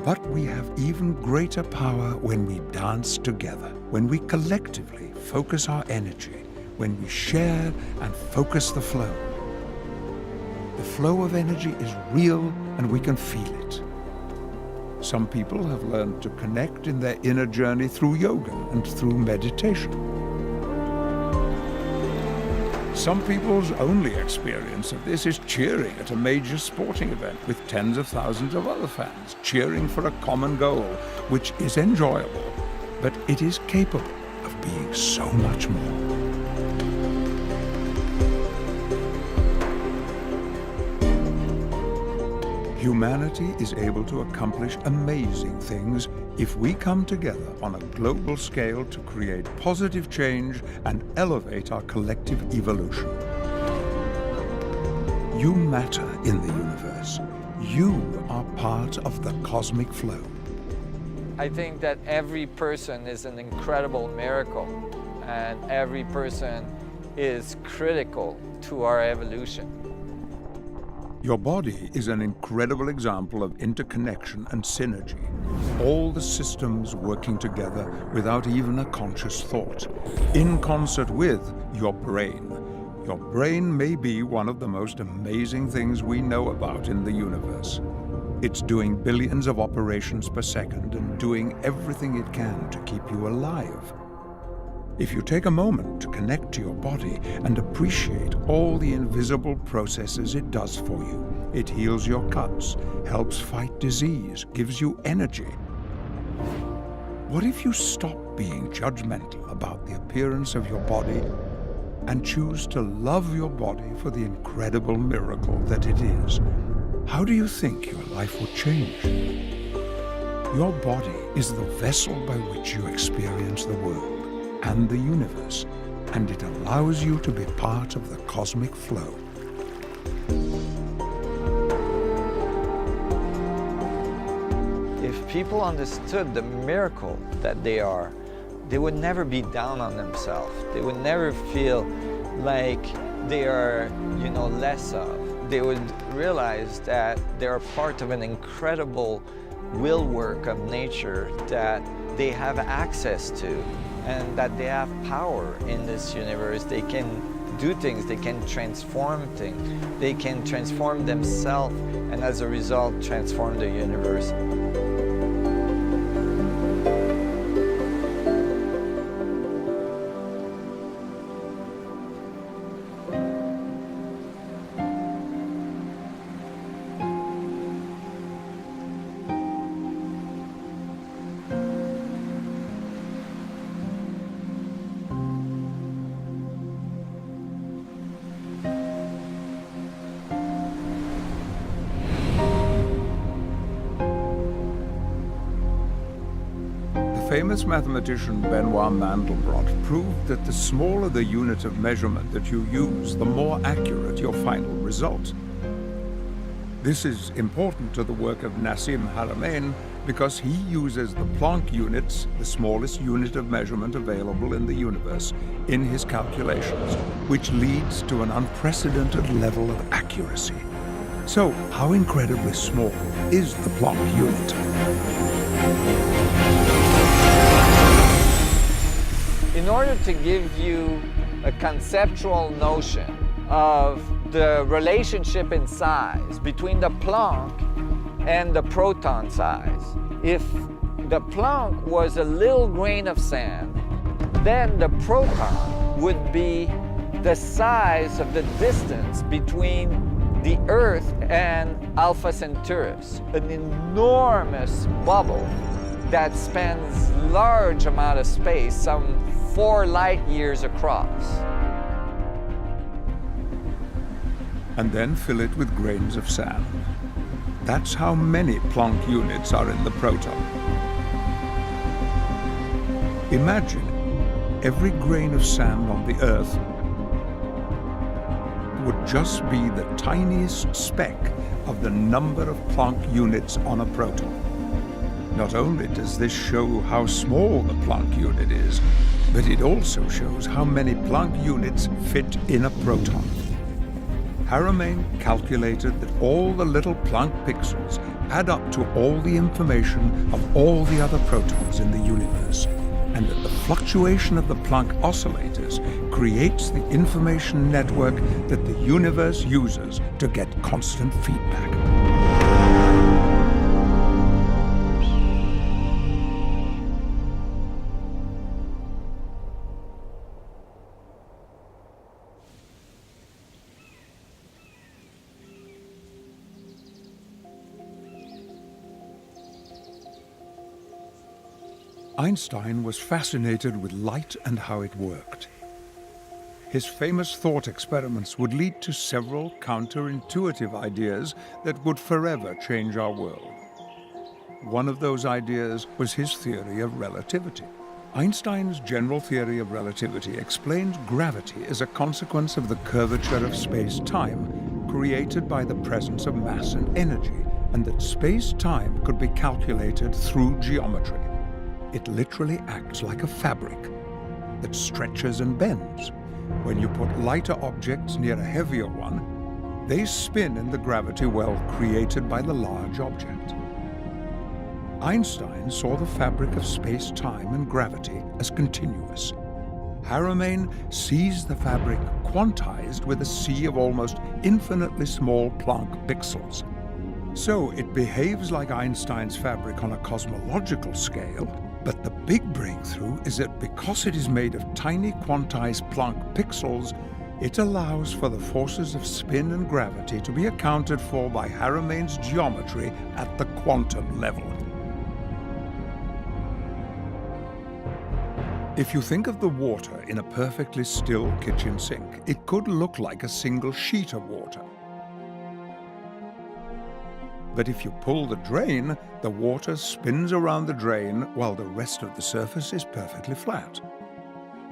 but we have even greater power when we dance together, when we collectively focus our energy, when we share and focus the flow. The flow of energy is real and we can feel it. Some people have learned to connect in their inner journey through yoga and through meditation. Some people's only experience of this is cheering at a major sporting event with tens of thousands of other fans, cheering for a common goal, which is enjoyable, but it is capable of being so much more. Humanity is able to accomplish amazing things if we come together on a global scale to create positive change and elevate our collective evolution. You matter in the universe. You are part of the cosmic flow. I think that every person is an incredible miracle. and every person is critical to our evolution. Your body is an incredible example of interconnection and synergy. All the systems working together without even a conscious thought, in concert with your brain. Your brain may be one of the most amazing things we know about in the universe. It's doing billions of operations per second and doing everything it can to keep you alive. If you take a moment to connect to your body and appreciate all the invisible processes it does for you, it heals your cuts, helps fight disease, gives you energy. What if you stop being judgmental about the appearance of your body and choose to love your body for the incredible miracle that it is? How do you think your life would change? Your body is the vessel by which you experience the world and the universe, and it allows you to be part of the cosmic flow. If people understood the miracle that they are, they would never be down on themselves. They would never feel like they are, less of. They would realize that they are part of an incredible will work of nature that they have access to, and that they have power in this universe. They can do things, they can transform things, they can transform themselves, and as a result, transform the universe. Famous mathematician Benoit Mandelbrot proved that the smaller the unit of measurement that you use, the more accurate your final result. This is important to the work of Nassim Haramein because he uses the Planck units, the smallest unit of measurement available in the universe, in his calculations, which leads to an unprecedented level of accuracy. So, how incredibly small is the Planck unit? In order to give you a conceptual notion of the relationship in size between the Planck and the proton size, if the Planck was a little grain of sand, then the proton would be the size of the distance between the Earth and Alpha Centaurus, an enormous bubble that spans large amount of space, some 4 light years across. And then fill it with grains of sand. That's how many Planck units are in the proton. Imagine every grain of sand on the Earth would just be the tiniest speck of the number of Planck units on a proton. Not only does this show how small the Planck unit is, but it also shows how many Planck units fit in a proton. Haramein calculated that all the little Planck pixels add up to all the information of all the other protons in the universe, and that the fluctuation of the Planck oscillators creates the information network that the universe uses to get constant feedback. Einstein was fascinated with light and how it worked. His famous thought experiments would lead to several counterintuitive ideas that would forever change our world. One of those ideas was his theory of relativity. Einstein's general theory of relativity explained gravity as a consequence of the curvature of space-time created by the presence of mass and energy, and that space-time could be calculated through geometry. It literally acts like a fabric. that stretches and bends. When you put lighter objects near a heavier one, they spin in the gravity well created by the large object. Einstein saw the fabric of space-time and gravity as continuous. Haramein sees the fabric quantized with a sea of almost infinitely small Planck pixels. So it behaves like Einstein's fabric on a cosmological scale, but the big breakthrough is that because it is made of tiny quantized Planck pixels, it allows for the forces of spin and gravity to be accounted for by Haramein's geometry at the quantum level. If you think of the water in a perfectly still kitchen sink, it could look like a single sheet of water. But if you pull the drain, the water spins around the drain while the rest of the surface is perfectly flat.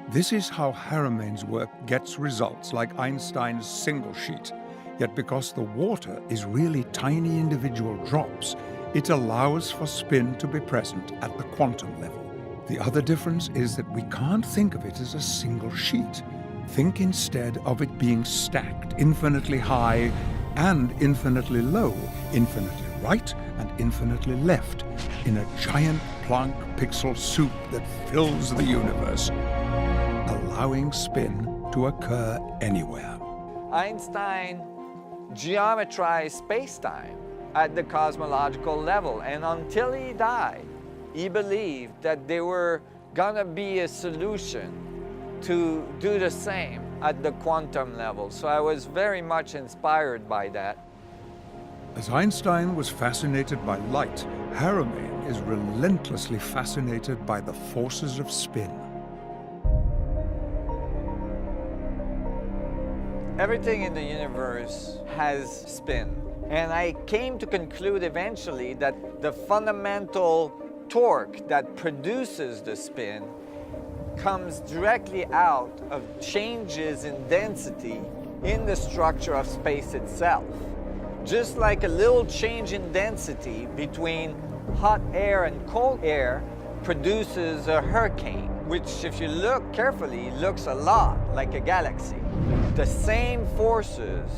This is how Haramein's work gets results like Einstein's single sheet. Yet because the water is really tiny individual drops, it allows for spin to be present at the quantum level. The other difference is that we can't think of it as a single sheet. Think instead of it being stacked infinitely high and infinitely low, infinitely right and infinitely left, in a giant Planck pixel soup that fills the universe, allowing spin to occur anywhere. Einstein geometrized space-time at the cosmological level, and until he died, he believed that there were gonna be a solution to do the same at the quantum level. So I was very much inspired by that. As Einstein was fascinated by light, Haramein is relentlessly fascinated by the forces of spin. Everything in the universe has spin. And I came to conclude eventually that the fundamental torque that produces the spin comes directly out of changes in density in the structure of space itself. Just like a little change in density between hot air and cold air produces a hurricane, which if you look carefully, looks a lot like a galaxy. The same forces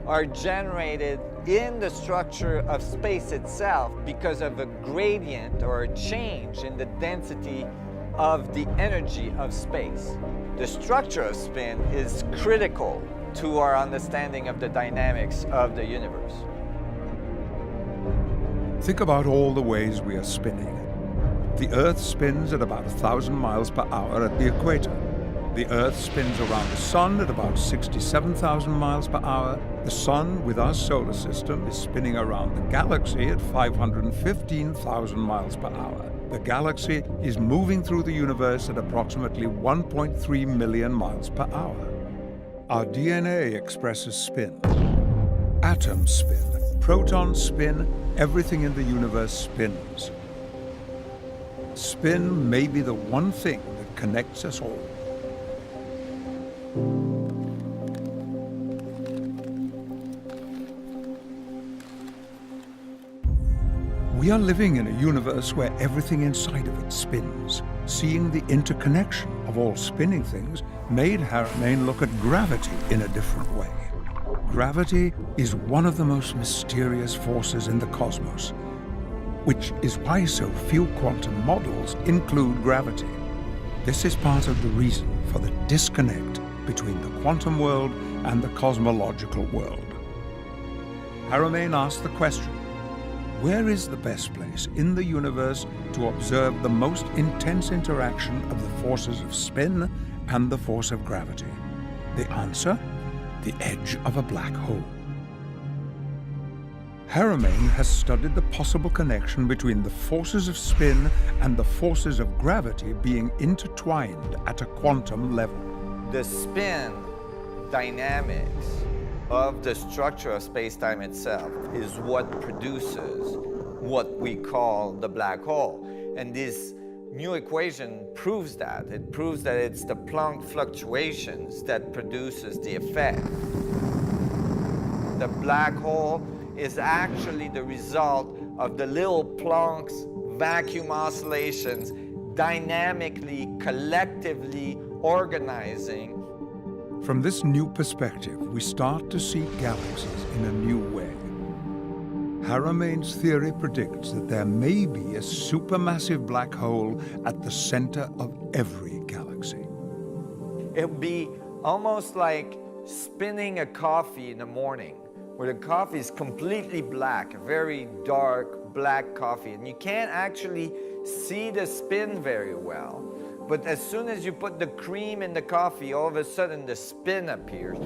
are generated in the structure of space itself because of a gradient or a change in the density of the energy of space. The structure of spin is critical to our understanding of the dynamics of the universe. Think about all the ways we are spinning. The Earth spins at about 1,000 miles per hour at the equator. The Earth spins around the Sun at about 67,000 miles per hour. The Sun, with our solar system, is spinning around the galaxy at 515,000 miles per hour. The galaxy is moving through the universe at approximately 1.3 million miles per hour. Our DNA expresses spin. Atoms spin, protons spin, everything in the universe spins. Spin may be the one thing that connects us all. We are living in a universe where everything inside of it spins. Seeing the interconnection of all spinning things made Haramein look at gravity in a different way. Gravity is one of the most mysterious forces in the cosmos, which is why so few quantum models include gravity. This is part of the reason for the disconnect between the quantum world and the cosmological world. Haramein asked the question, where is the best place in the universe to observe the most intense interaction of the forces of spin and the force of gravity? The answer? The edge of a black hole. Haramein has studied the possible connection between the forces of spin and the forces of gravity being intertwined at a quantum level. The spin dynamics of the structure of space-time itself is what produces what we call the black hole. And this new equation proves that. It proves that it's the Planck fluctuations that produces the effect. The black hole is actually the result of the little Planck's vacuum oscillations dynamically, collectively organizing. From this new perspective, we start to see galaxies in a new way. Haramein's theory predicts that there may be a supermassive black hole at the center of every galaxy. It would be almost like spinning a coffee in the morning, where the coffee is completely black, a very dark black coffee, and you can't actually see the spin very well. But as soon as you put the cream in the coffee, all of a sudden the spin appears.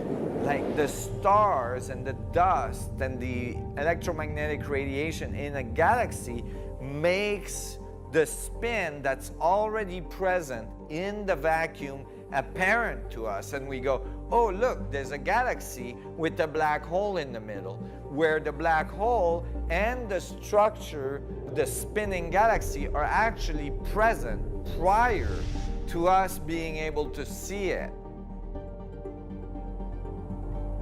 Like the stars and the dust and the electromagnetic radiation in a galaxy makes the spin that's already present in the vacuum apparent to us. And we go, oh, look, there's a galaxy with a black hole in the middle, where the black hole and the structure, the spinning galaxy, are actually present prior to us being able to see it.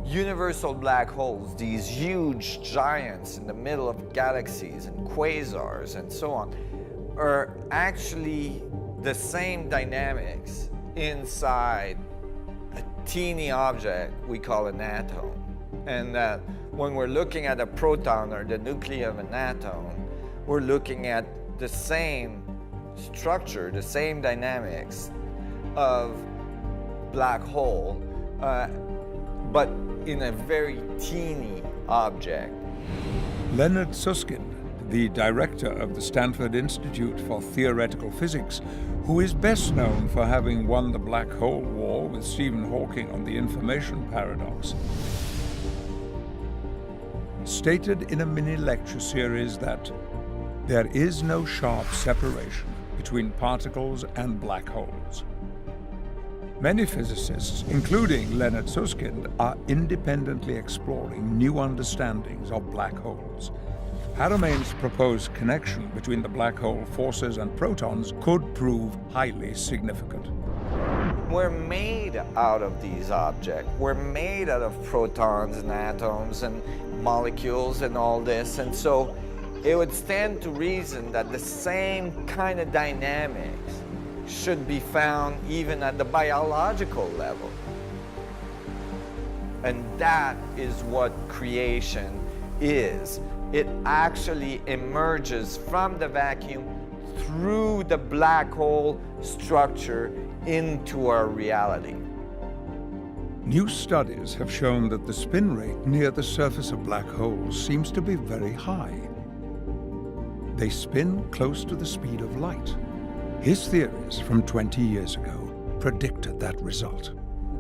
Universal black holes, these huge giants in the middle of galaxies and quasars and so on, are actually the same dynamics inside a teeny object we call an atom. And that when we're looking at a proton or the nucleus of an atom, we're looking at the same structure, the same dynamics of black hole, but in a very teeny object. Leonard Susskind, the director of the Stanford Institute for Theoretical Physics, who is best known for having won the black hole war with Stephen Hawking on the information paradox, stated in a mini-lecture series that there is no sharp separation between particles and black holes. Many physicists, including Leonard Susskind, are independently exploring new understandings of black holes. Haramein's proposed connection between the black hole forces and protons could prove highly significant. We're made out of these objects. We're made out of protons and atoms and molecules and all this. And so it would stand to reason that the same kind of dynamics should be found even at the biological level. And that is what creation is. It actually emerges from the vacuum through the black hole structure into our reality. New studies have shown that the spin rate near the surface of black holes seems to be very high. They spin close to the speed of light. His theories from 20 years ago predicted that result.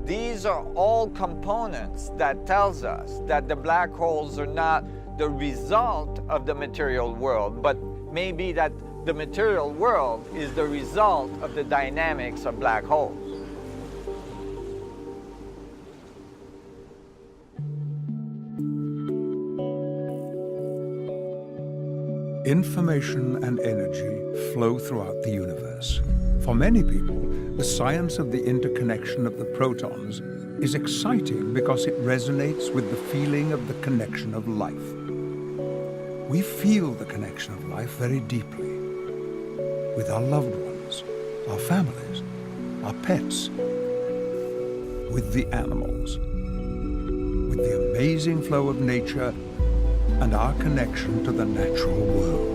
These are all components that tells us that the black holes are not the result of the material world, but maybe that the material world is the result of the dynamics of black holes. Information and energy flow throughout the universe. For many people, the science of the interconnection of the protons is exciting because it resonates with the feeling of the connection of life. We feel the connection of life very deeply with our loved ones, our families, our pets, with the animals, with the amazing flow of nature and our connection to the natural world.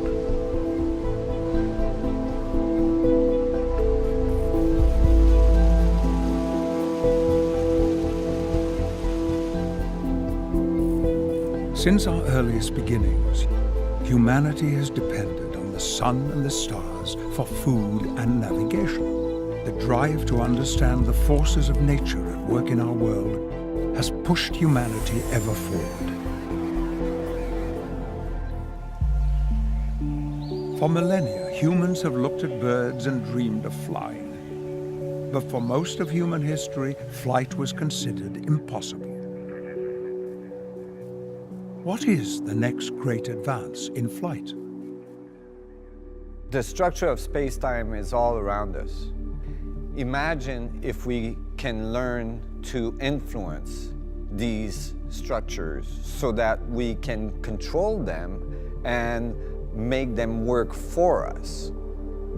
Since our earliest beginnings, humanity has depended on the sun and the stars for food and navigation. The drive to understand the forces of nature at work in our world has pushed humanity ever forward. For millennia, humans have looked at birds and dreamed of flying. But for most of human history, flight was considered impossible. What is the next great advance in flight? The structure of space-time is all around us. Imagine if we can learn to influence these structures so that we can control them and make them work for us.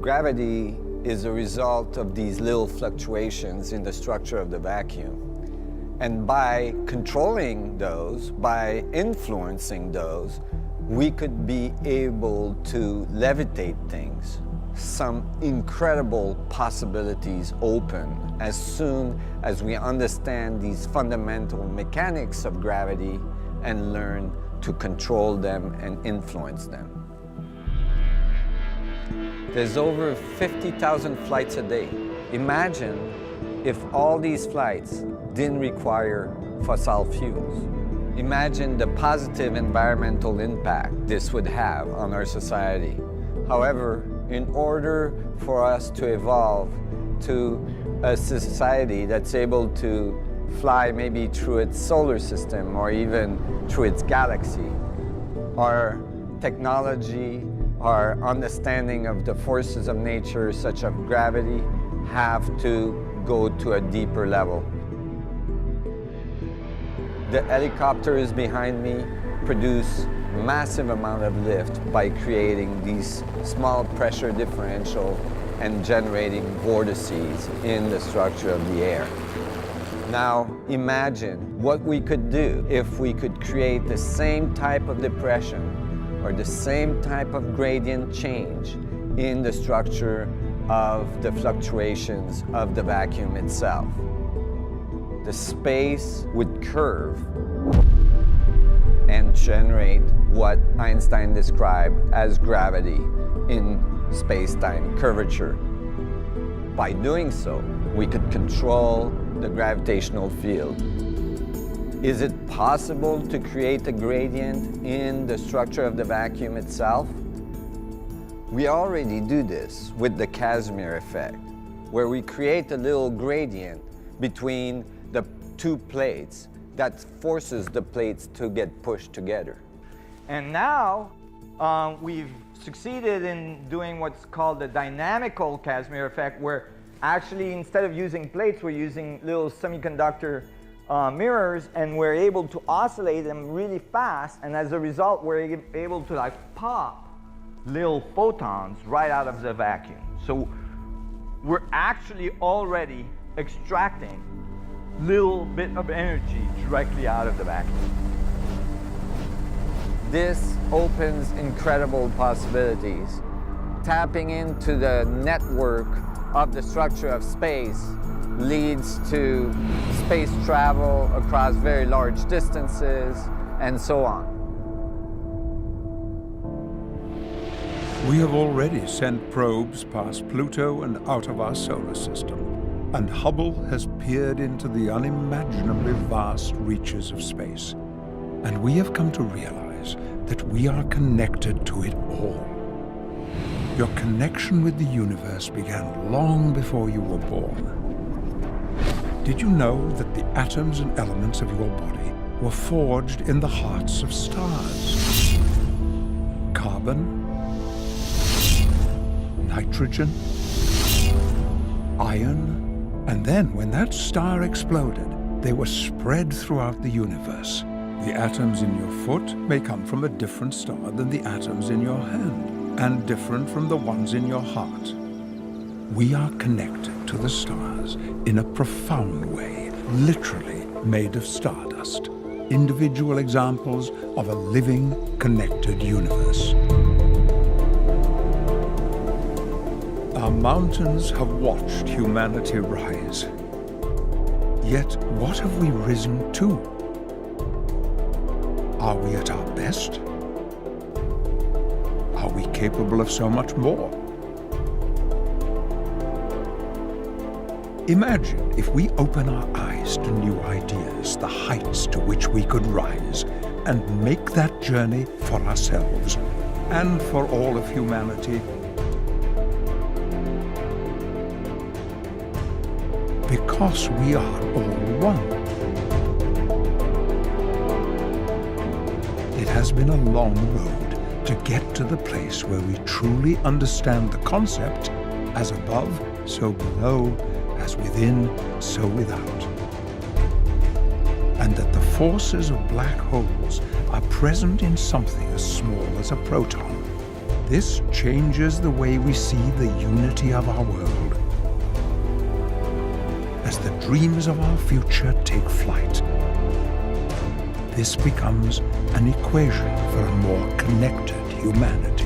Gravity is a result of these little fluctuations in the structure of the vacuum. And by controlling those, by influencing those, we could be able to levitate things. Some incredible possibilities open as soon as we understand these fundamental mechanics of gravity and learn to control them and influence them. There's over 50,000 flights a day. Imagine if all these flights didn't require fossil fuels. Imagine the positive environmental impact this would have on our society. However, in order for us to evolve to a society that's able to fly maybe through its solar system or even through its galaxy, our technology, our understanding of the forces of nature, such as gravity, have to go to a deeper level. The helicopters behind me produce massive amount of lift by creating these small pressure differential and generating vortices in the structure of the air. Now imagine what we could do if we could create the same type of depression or the same type of gradient change in the structure of the fluctuations of the vacuum itself. The space would curve and generate what Einstein described as gravity in space-time curvature. By doing so, we could control the gravitational field. Is it possible to create a gradient in the structure of the vacuum itself? We already do this with the Casimir effect, where we create a little gradient between the two plates that forces the plates to get pushed together. And now we've succeeded in doing what's called the dynamical Casimir effect, where actually instead of using plates, we're using little semiconductor mirrors, and we're able to oscillate them really fast, and as a result we're able to like pop little photons right out of the vacuum. So we're actually already extracting little bit of energy directly out of the vacuum. This opens incredible possibilities. Tapping into the network of the structure of space leads to space travel across very large distances and so on. We have already sent probes past Pluto and out of our solar system, and Hubble has peered into the unimaginably vast reaches of space. And we have come to realize that we are connected to it all. Your connection with the universe began long before you were born. Did you know that the atoms and elements of your body were forged in the hearts of stars? Carbon, nitrogen, iron, and then when that star exploded, they were spread throughout the universe. The atoms in your foot may come from a different star than the atoms in your hand, and different from the ones in your heart. We are connected to the stars in a profound way, literally made of stardust, individual examples of a living, connected universe. Our mountains have watched humanity rise. Yet, what have we risen to? Are we at our best? Are we capable of so much more? Imagine if we open our eyes to new ideas, the heights to which we could rise, and make that journey for ourselves and for all of humanity. Because we are all one. It has been a long road to get to the place where we truly understand the concept, as above, so below, as within, so without. And that the forces of black holes are present in something as small as a proton, This changes the way we see the unity of our world. As the dreams of our future take flight, this becomes an equation for a more connected humanity.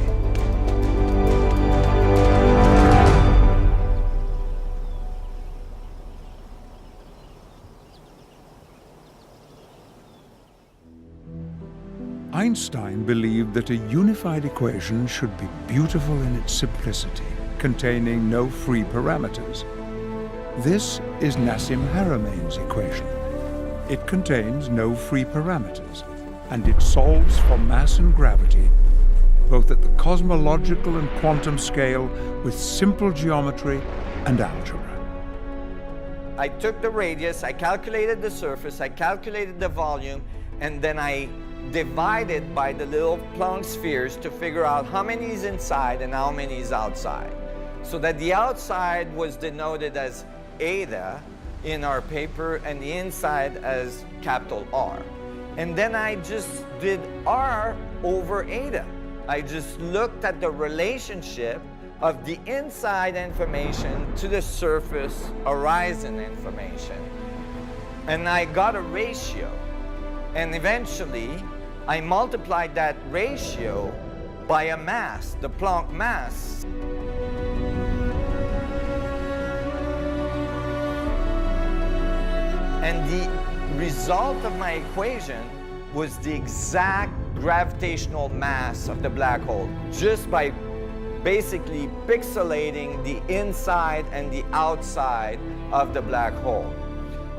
Einstein believed that a unified equation should be beautiful in its simplicity, containing no free parameters. This is Nassim Haramein's equation. It contains no free parameters, and it solves for mass and gravity, both at the cosmological and quantum scale, with simple geometry and algebra. I took the radius, I calculated the surface, I calculated the volume, and then I divided by the little Planck spheres to figure out how many is inside and how many is outside. So that the outside was denoted as eta in our paper and the inside as capital R. And then I just did R over eta. I just looked at the relationship of the inside information to the surface horizon information. And I got a ratio. And eventually, I multiplied that ratio by a mass, the Planck mass. And the result of my equation was the exact gravitational mass of the black hole, just by basically pixelating the inside and the outside of the black hole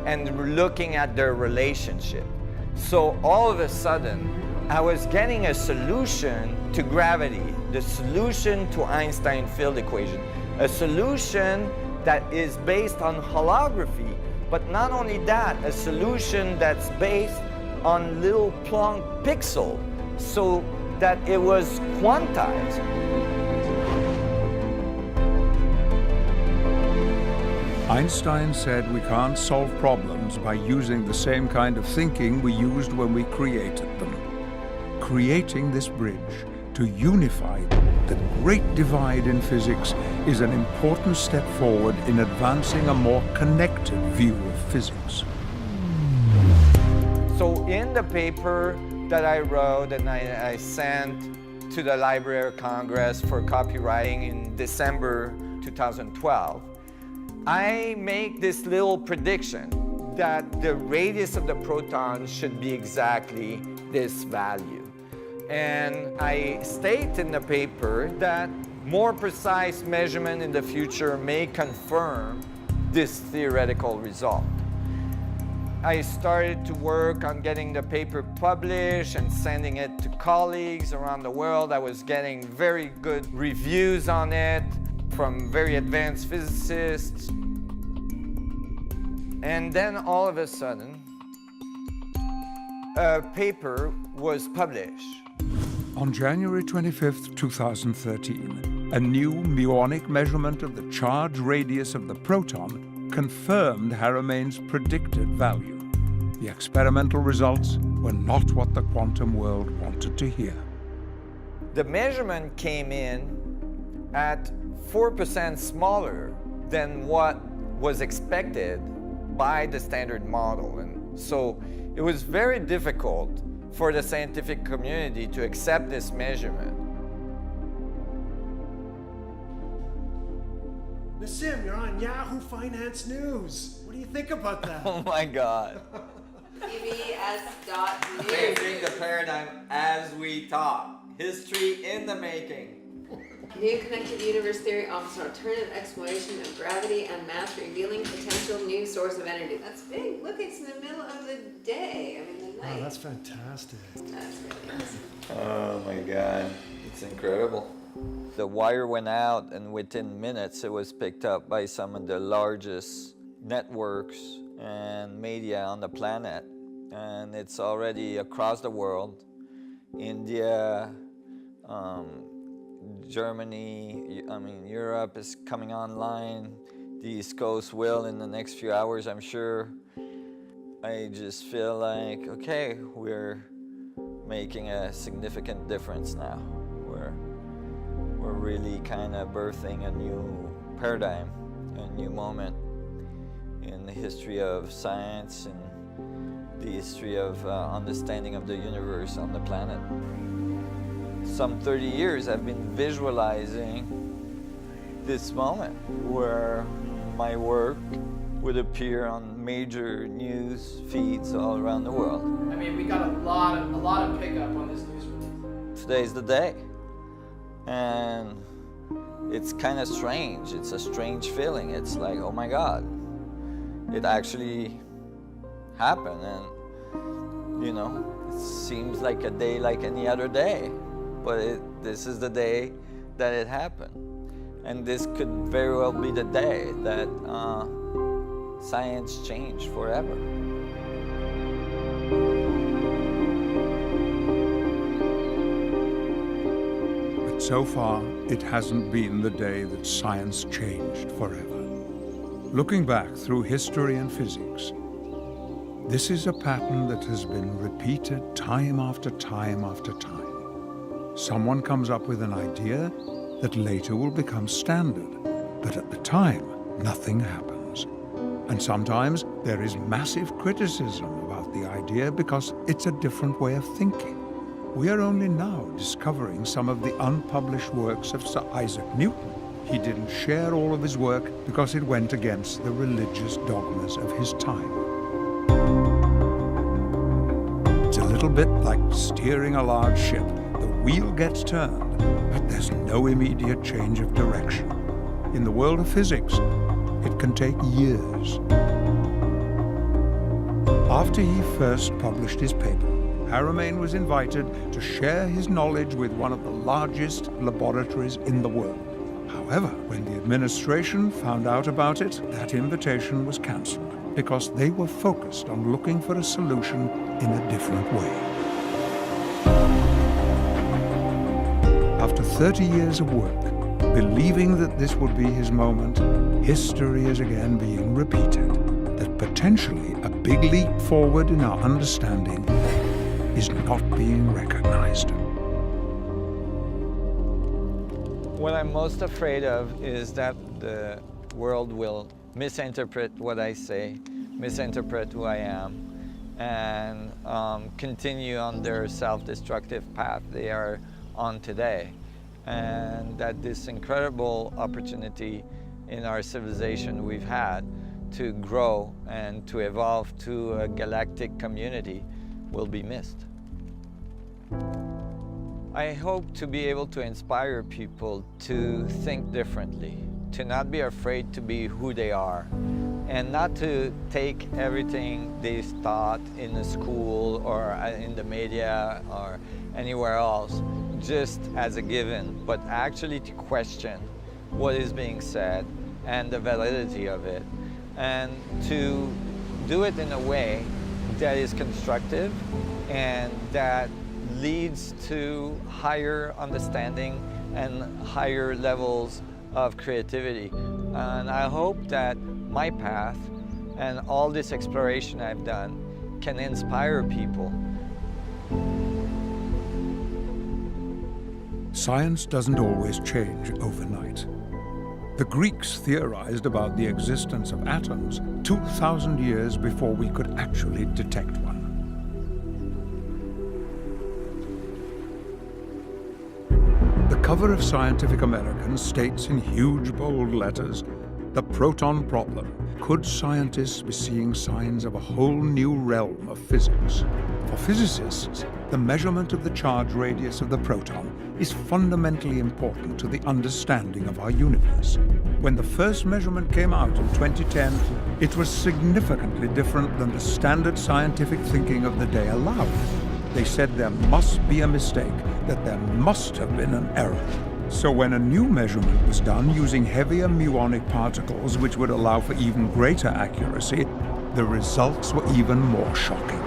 and looking at their relationship. So all of a sudden, I was getting a solution to gravity, the solution to Einstein field equation, a solution that is based on holography, but not only that, a solution that's based on little Planck pixel, so that it was quantized. Einstein said we can't solve problems by using the same kind of thinking we used when we created them. Creating this bridge to unify the great divide in physics is an important step forward in advancing a more connected view of physics. So in the paper that I wrote and I sent to the Library of Congress for copywriting in December 2012, I make this little prediction that the radius of the proton should be exactly this value. And I state in the paper that more precise measurement in the future may confirm this theoretical result. I started to work on getting the paper published and sending it to colleagues around the world. I was getting very good reviews on it from very advanced physicists. And then all of a sudden, a paper was published. On January 25, 2013, a new muonic measurement of the charge radius of the proton confirmed Haramein's predicted value. The experimental results were not what the quantum world wanted to hear. The measurement came in at 4% smaller than what was expected by the standard model. And so it was very difficult for the scientific community to accept this measurement. Nassim, you're on Yahoo Finance News. What do you think about that? Oh my God. CBS.news. Changing the paradigm as we talk. History in the making. New connected universe theory offers an alternative explanation of gravity and mass, revealing potential new source of energy. That's big. Look, it's in the middle of the day. I mean, the night. Oh, that's fantastic. That's really awesome. Oh my God, it's incredible. The wire went out and within minutes it was picked up by some of the largest networks and media on the planet. And it's already across the world. India, Germany, Europe is coming online. The East Coast will in the next few hours, I'm sure. I just feel like, okay, we're making a significant difference now. We're really kind of birthing a new paradigm, a new moment in the history of science and the history of understanding of the universe on the planet. Some 30 years I've been visualizing this moment where my work would appear on major news feeds all around the world. I mean, we got a lot of pickup on this news release. Today's the day. And it's kind of strange. It's a strange feeling. It's like, oh my God, it actually happened. And, you know, it seems like a day like any other day. But this is the day that it happened. And this could very well be the day that science changed forever. But so far, it hasn't been the day that science changed forever. Looking back through history and physics, this is a pattern that has been repeated time after time after time. Someone comes up with an idea that later will become standard, but at the time, nothing happens. And sometimes there is massive criticism about the idea because it's a different way of thinking. We are only now discovering some of the unpublished works of Sir Isaac Newton. He didn't share all of his work because it went against the religious dogmas of his time. It's a little bit like steering a large ship. The wheel gets turned, but there's no immediate change of direction. In the world of physics, it can take years. After he first published his paper, Haramein was invited to share his knowledge with one of the largest laboratories in the world. However, when the administration found out about it, that invitation was cancelled because they were focused on looking for a solution in a different way. After 30 years of work, believing that this would be his moment, history is again being repeated, that potentially a big leap forward in our understanding is not being recognized. What I'm most afraid of is that the world will misinterpret what I say, misinterpret who I am, and continue on their self-destructive path they are on today. And that this incredible opportunity in our civilization we've had to grow and to evolve to a galactic community will be missed. I hope to be able to inspire people to think differently, to not be afraid to be who they are, and not to take everything they've taught in the school or in the media or anywhere else just as a given, but actually to question what is being said and the validity of it, and to do it in a way that is constructive and that leads to higher understanding and higher levels of creativity. And I hope that my path and all this exploration I've done can inspire people. Science doesn't always change overnight. The Greeks theorized about the existence of atoms 2,000 years before we could actually detect one. The cover of Scientific American states in huge bold letters, "The proton problem. Could scientists be seeing signs of a whole new realm of physics?" For physicists, the measurement of the charge radius of the proton is fundamentally important to the understanding of our universe. When the first measurement came out in 2010, it was significantly different than the standard scientific thinking of the day allowed. They said there must be a mistake, that there must have been an error. So when a new measurement was done using heavier muonic particles, which would allow for even greater accuracy, the results were even more shocking.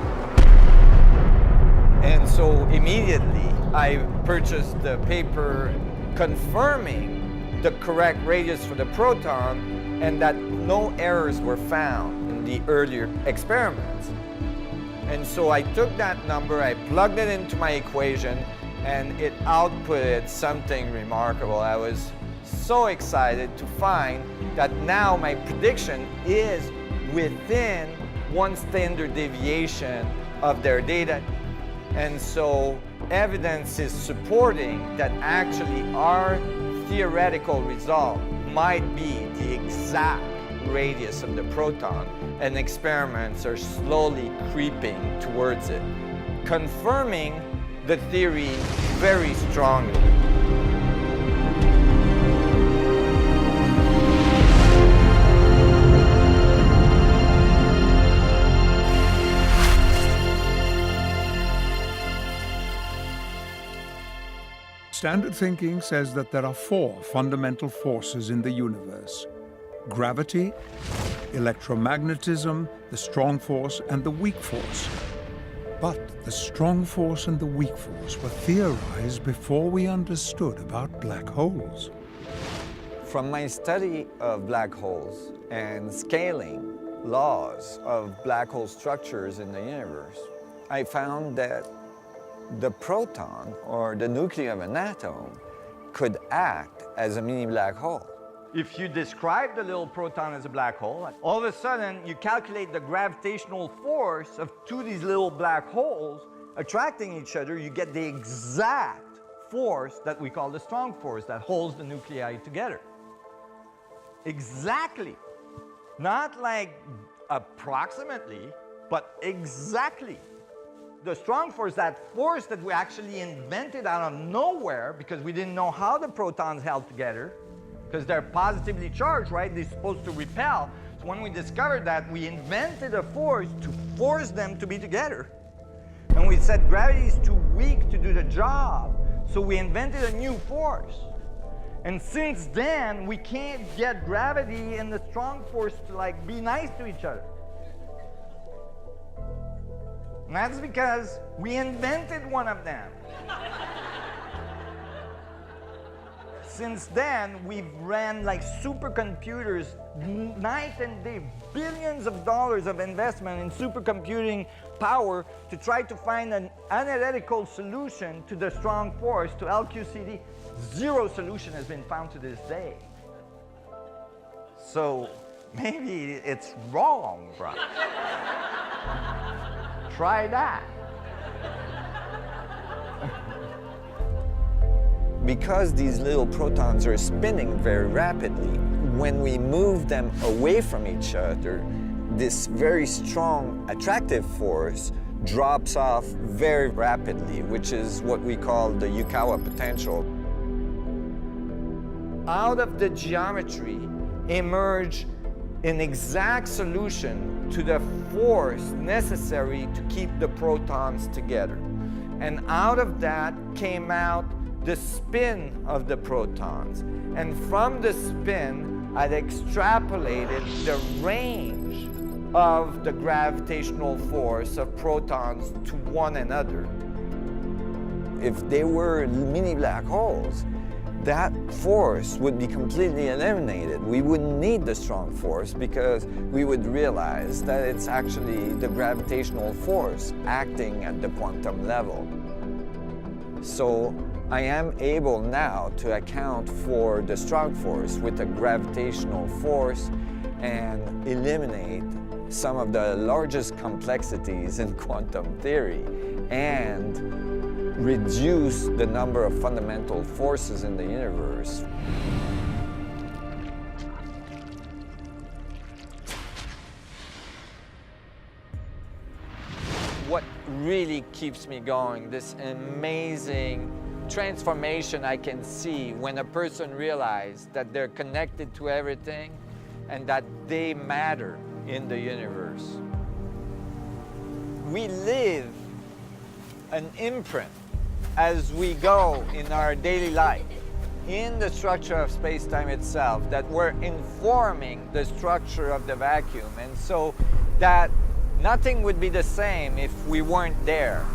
And so immediately I purchased the paper confirming the correct radius for the proton and that no errors were found in the earlier experiments. And so I took that number, I plugged it into my equation, and it outputted something remarkable. I was so excited to find that now my prediction is within one standard deviation of their data. And so evidence is supporting that actually our theoretical result might be the exact radius of the proton, and experiments are slowly creeping towards it, confirming the theory very strongly. Standard thinking says that there are 4 fundamental forces in the universe: gravity, electromagnetism, the strong force, and the weak force. But the strong force and the weak force were theorized before we understood about black holes. From my study of black holes and scaling laws of black hole structures in the universe, I found that the proton, or the nucleus of an atom, could act as a mini black hole. If you describe the little proton as a black hole, all of a sudden you calculate the gravitational force of 2 of these little black holes attracting each other, you get the exact force that we call the strong force that holds the nuclei together. Exactly. Not like approximately, but exactly. The strong force, that force that we actually invented out of nowhere because we didn't know how the protons held together, because they're positively charged, right? They're supposed to repel. So when we discovered that, we invented a force to force them to be together. And we said gravity is too weak to do the job, so we invented a new force. And since then, we can't get gravity and the strong force to like be nice to each other. And that's because we invented one of them. Since then, we've ran like supercomputers night and day, billions of dollars of investment in supercomputing power to try to find an analytical solution to the strong force, to LQCD. 0 solution has been found to this day. So maybe it's wrong, bro. Try that. Because these little protons are spinning very rapidly, when we move them away from each other, this very strong attractive force drops off very rapidly, which is what we call the Yukawa potential. Out of the geometry emerge an exact solution to the force necessary to keep the protons together. And out of that came out the spin of the protons. And from the spin, I'd extrapolated the range of the gravitational force of protons to one another. If they were mini black holes, that force would be completely eliminated. We wouldn't need the strong force because we would realize that it's actually the gravitational force acting at the quantum level. So I am able now to account for the strong force with a gravitational force and eliminate some of the largest complexities in quantum theory and reduce the number of fundamental forces in the universe. What really keeps me going, this amazing transformation I can see when a person realizes that they're connected to everything and that they matter in the universe. We live an imprint as we go in our daily life in the structure of space-time itself, that we're informing the structure of the vacuum, and so that nothing would be the same if we weren't there.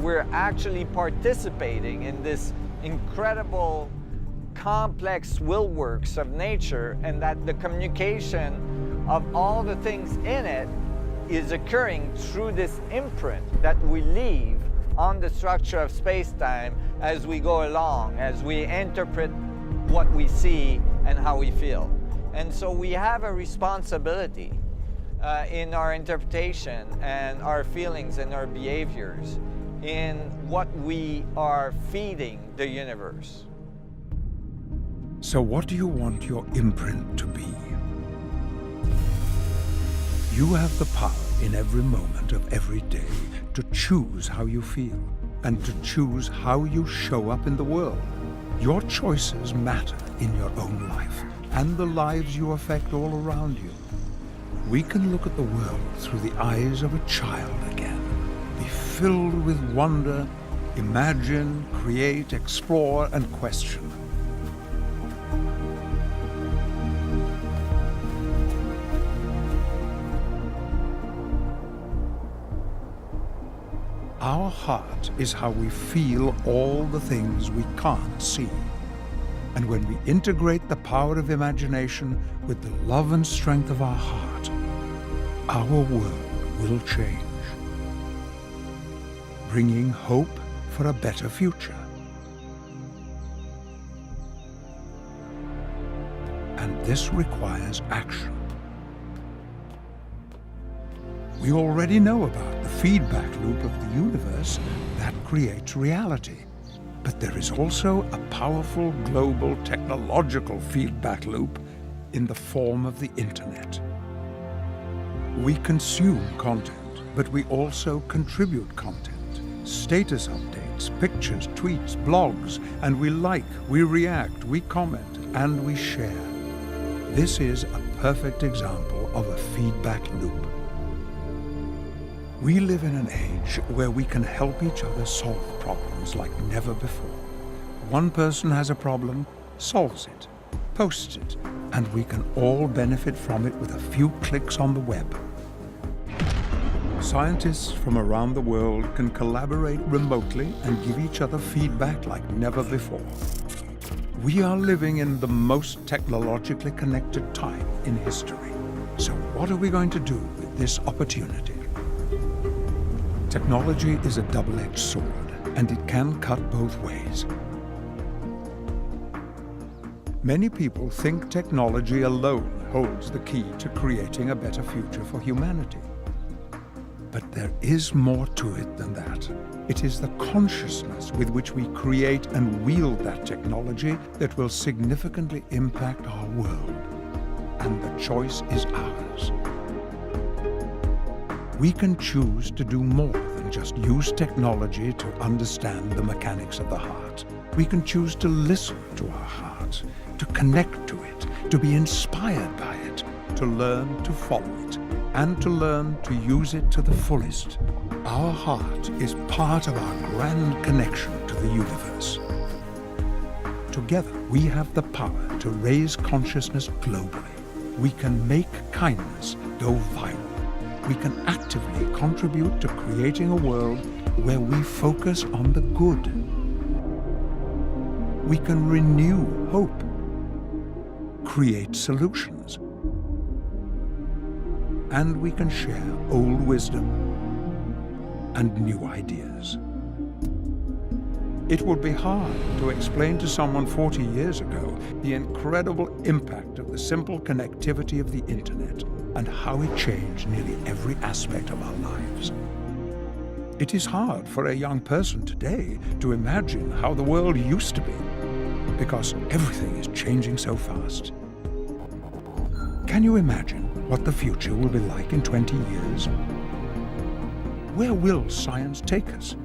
We're actually participating in this incredible complex will works of nature, and that the communication of all the things in it is occurring through this imprint that we leave on the structure of space-time as we go along, as we interpret what we see and how we feel. And so we have a responsibility in our interpretation and our feelings and our behaviors in what we are feeding the universe. So what do you want your imprint to be? You have the power in every moment of every day to choose how you feel and to choose how you show up in the world. Your choices matter in your own life and the lives you affect all around you. We can look at the world through the eyes of a child again, be filled with wonder, imagine, create, explore, and question. Our heart is how we feel all the things we can't see. And when we integrate the power of imagination with the love and strength of our heart, our world will change, bringing hope for a better future. And this requires action. We already know about the feedback loop of the universe that creates reality. But there is also a powerful global technological feedback loop in the form of the internet. We consume content, but we also contribute content. Status updates, pictures, tweets, blogs, and we like, we react, we comment, and we share. This is a perfect example of a feedback loop. We live in an age where we can help each other solve problems like never before. One person has a problem, solves it, posts it, and we can all benefit from it with a few clicks on the web. Scientists from around the world can collaborate remotely and give each other feedback like never before. We are living in the most technologically connected time in history. So what are we going to do with this opportunity? Technology is a double-edged sword, and it can cut both ways. Many people think technology alone holds the key to creating a better future for humanity. But there is more to it than that. It is the consciousness with which we create and wield that technology that will significantly impact our world. And the choice is ours. We can choose to do more than just use technology to understand the mechanics of the heart. We can choose to listen to our heart, to connect to it, to be inspired by it, to learn to follow it, and to learn to use it to the fullest. Our heart is part of our grand connection to the universe. Together, we have the power to raise consciousness globally. We can make kindness go viral. We can actively contribute to creating a world where we focus on the good. We can renew hope, create solutions, and we can share old wisdom and new ideas. It would be hard to explain to someone 40 years ago the incredible impact of the simple connectivity of the internet and how it changed nearly every aspect of our lives. It is hard for a young person today to imagine how the world used to be, because everything is changing so fast. Can you imagine what the future will be like in 20 years? Where will science take us?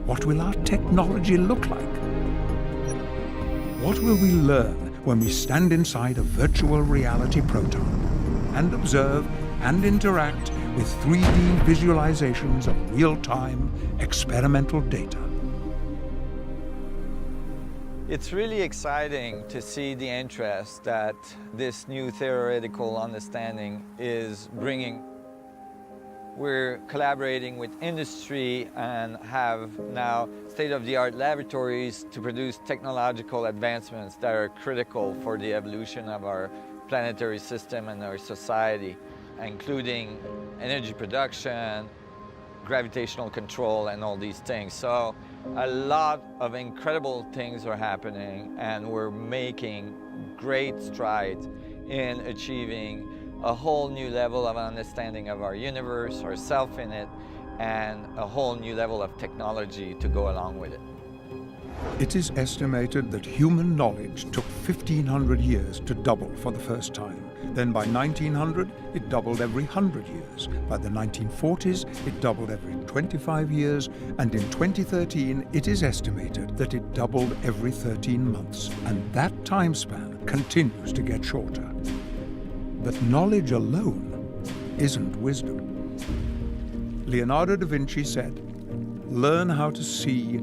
What will our technology look like? What will we learn when we stand inside a virtual reality proton and observe and interact with 3D visualizations of real-time experimental data? It's really exciting to see the interest that this new theoretical understanding is bringing. We're collaborating with industry and have now state-of-the-art laboratories to produce technological advancements that are critical for the evolution of our planetary system and our society, including energy production, gravitational control, and all these things. So a lot of incredible things are happening, and we're making great strides in achieving a whole new level of understanding of our universe, ourself in it, and a whole new level of technology to go along with it. It is estimated that human knowledge took 1,500 years to double for the first time. Then by 1900, it doubled every 100 years. By the 1940s, it doubled every 25 years. And in 2013, it is estimated that it doubled every 13 months. And that time span continues to get shorter. But knowledge alone isn't wisdom. Leonardo da Vinci said, "Learn how to see,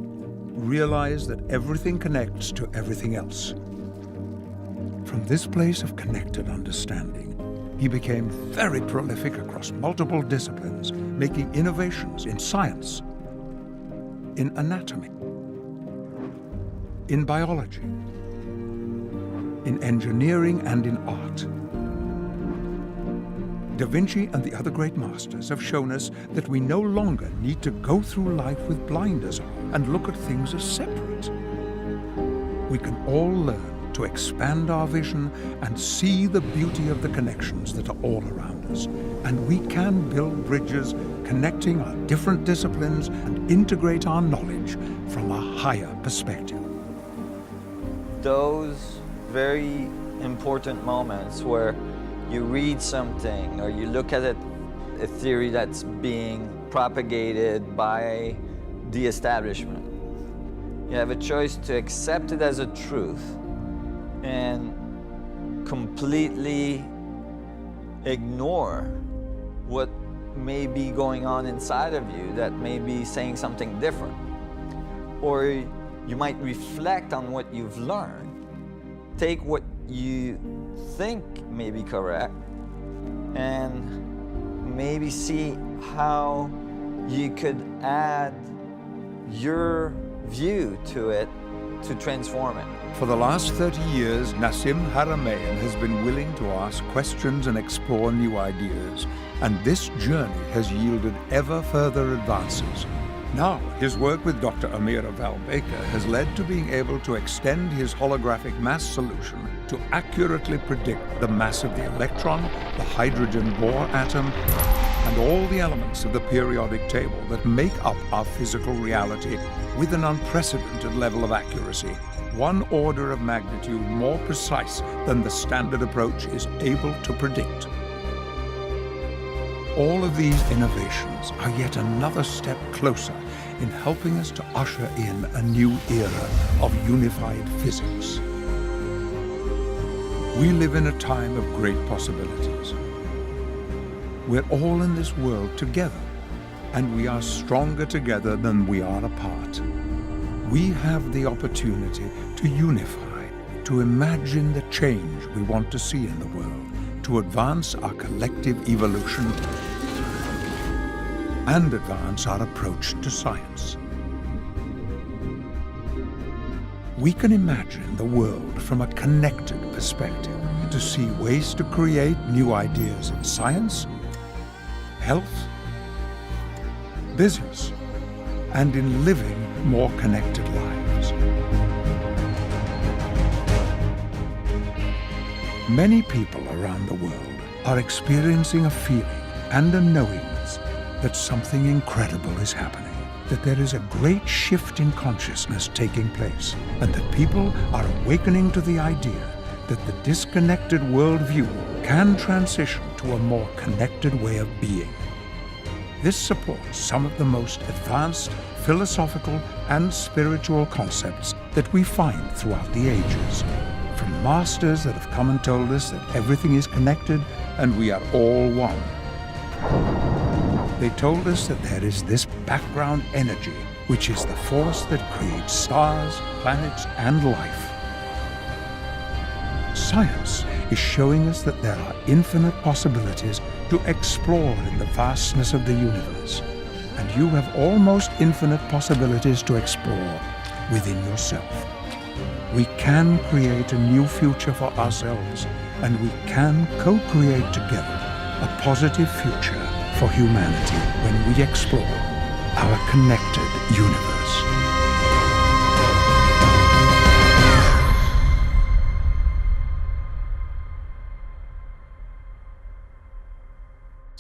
realize that everything connects to everything else." From this place of connected understanding, he became very prolific across multiple disciplines, making innovations in science, in anatomy, in biology, in engineering, and in art. Da Vinci and the other great masters have shown us that we no longer need to go through life with blinders on and look at things as separate. We can all learn to expand our vision and see the beauty of the connections that are all around us. And we can build bridges connecting our different disciplines and integrate our knowledge from a higher perspective. Those very important moments where you read something or you look at a theory that's being propagated by the establishment. You have a choice to accept it as a truth and completely ignore what may be going on inside of you that may be saying something different. Or you might reflect on what you've learned, take what you think may be correct, and maybe see how you could add your view to it to transform it. For the last 30 years, Nassim Haramein has been willing to ask questions and explore new ideas, and this journey has yielded ever further advances. Now, his work with Dr. Amira Val-Baker has led to being able to extend his holographic mass solution to accurately predict the mass of the electron, the hydrogen Bohr atom, and all the elements of the periodic table that make up our physical reality with an unprecedented level of accuracy, 1 order of magnitude more precise than the standard approach is able to predict. All of these innovations are yet another step closer in helping us to usher in a new era of unified physics. We live in a time of great possibilities. We're all in this world together, and we are stronger together than we are apart. We have the opportunity to unify, to imagine the change we want to see in the world, to advance our collective evolution and advance our approach to science. We can imagine the world from a connected perspective, to see ways to create new ideas in science, health, business, and in living more connected lives. Many people around the world are experiencing a feeling and a knowingness that something incredible is happening, that there is a great shift in consciousness taking place, and that people are awakening to the idea that the disconnected worldview can transition to a more connected way of being. This supports some of the most advanced philosophical and spiritual concepts that we find throughout the ages, from masters that have come and told us that everything is connected and we are all one. They told us that there is this background energy, which is the force that creates stars, planets, and life. Science is showing us that there are infinite possibilities to explore in the vastness of the universe. And you have almost infinite possibilities to explore within yourself. We can create a new future for ourselves, and we can co-create together a positive future for humanity when we explore our connected universe.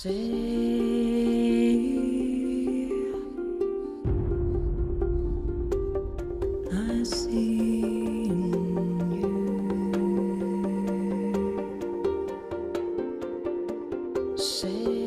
I see in you. Say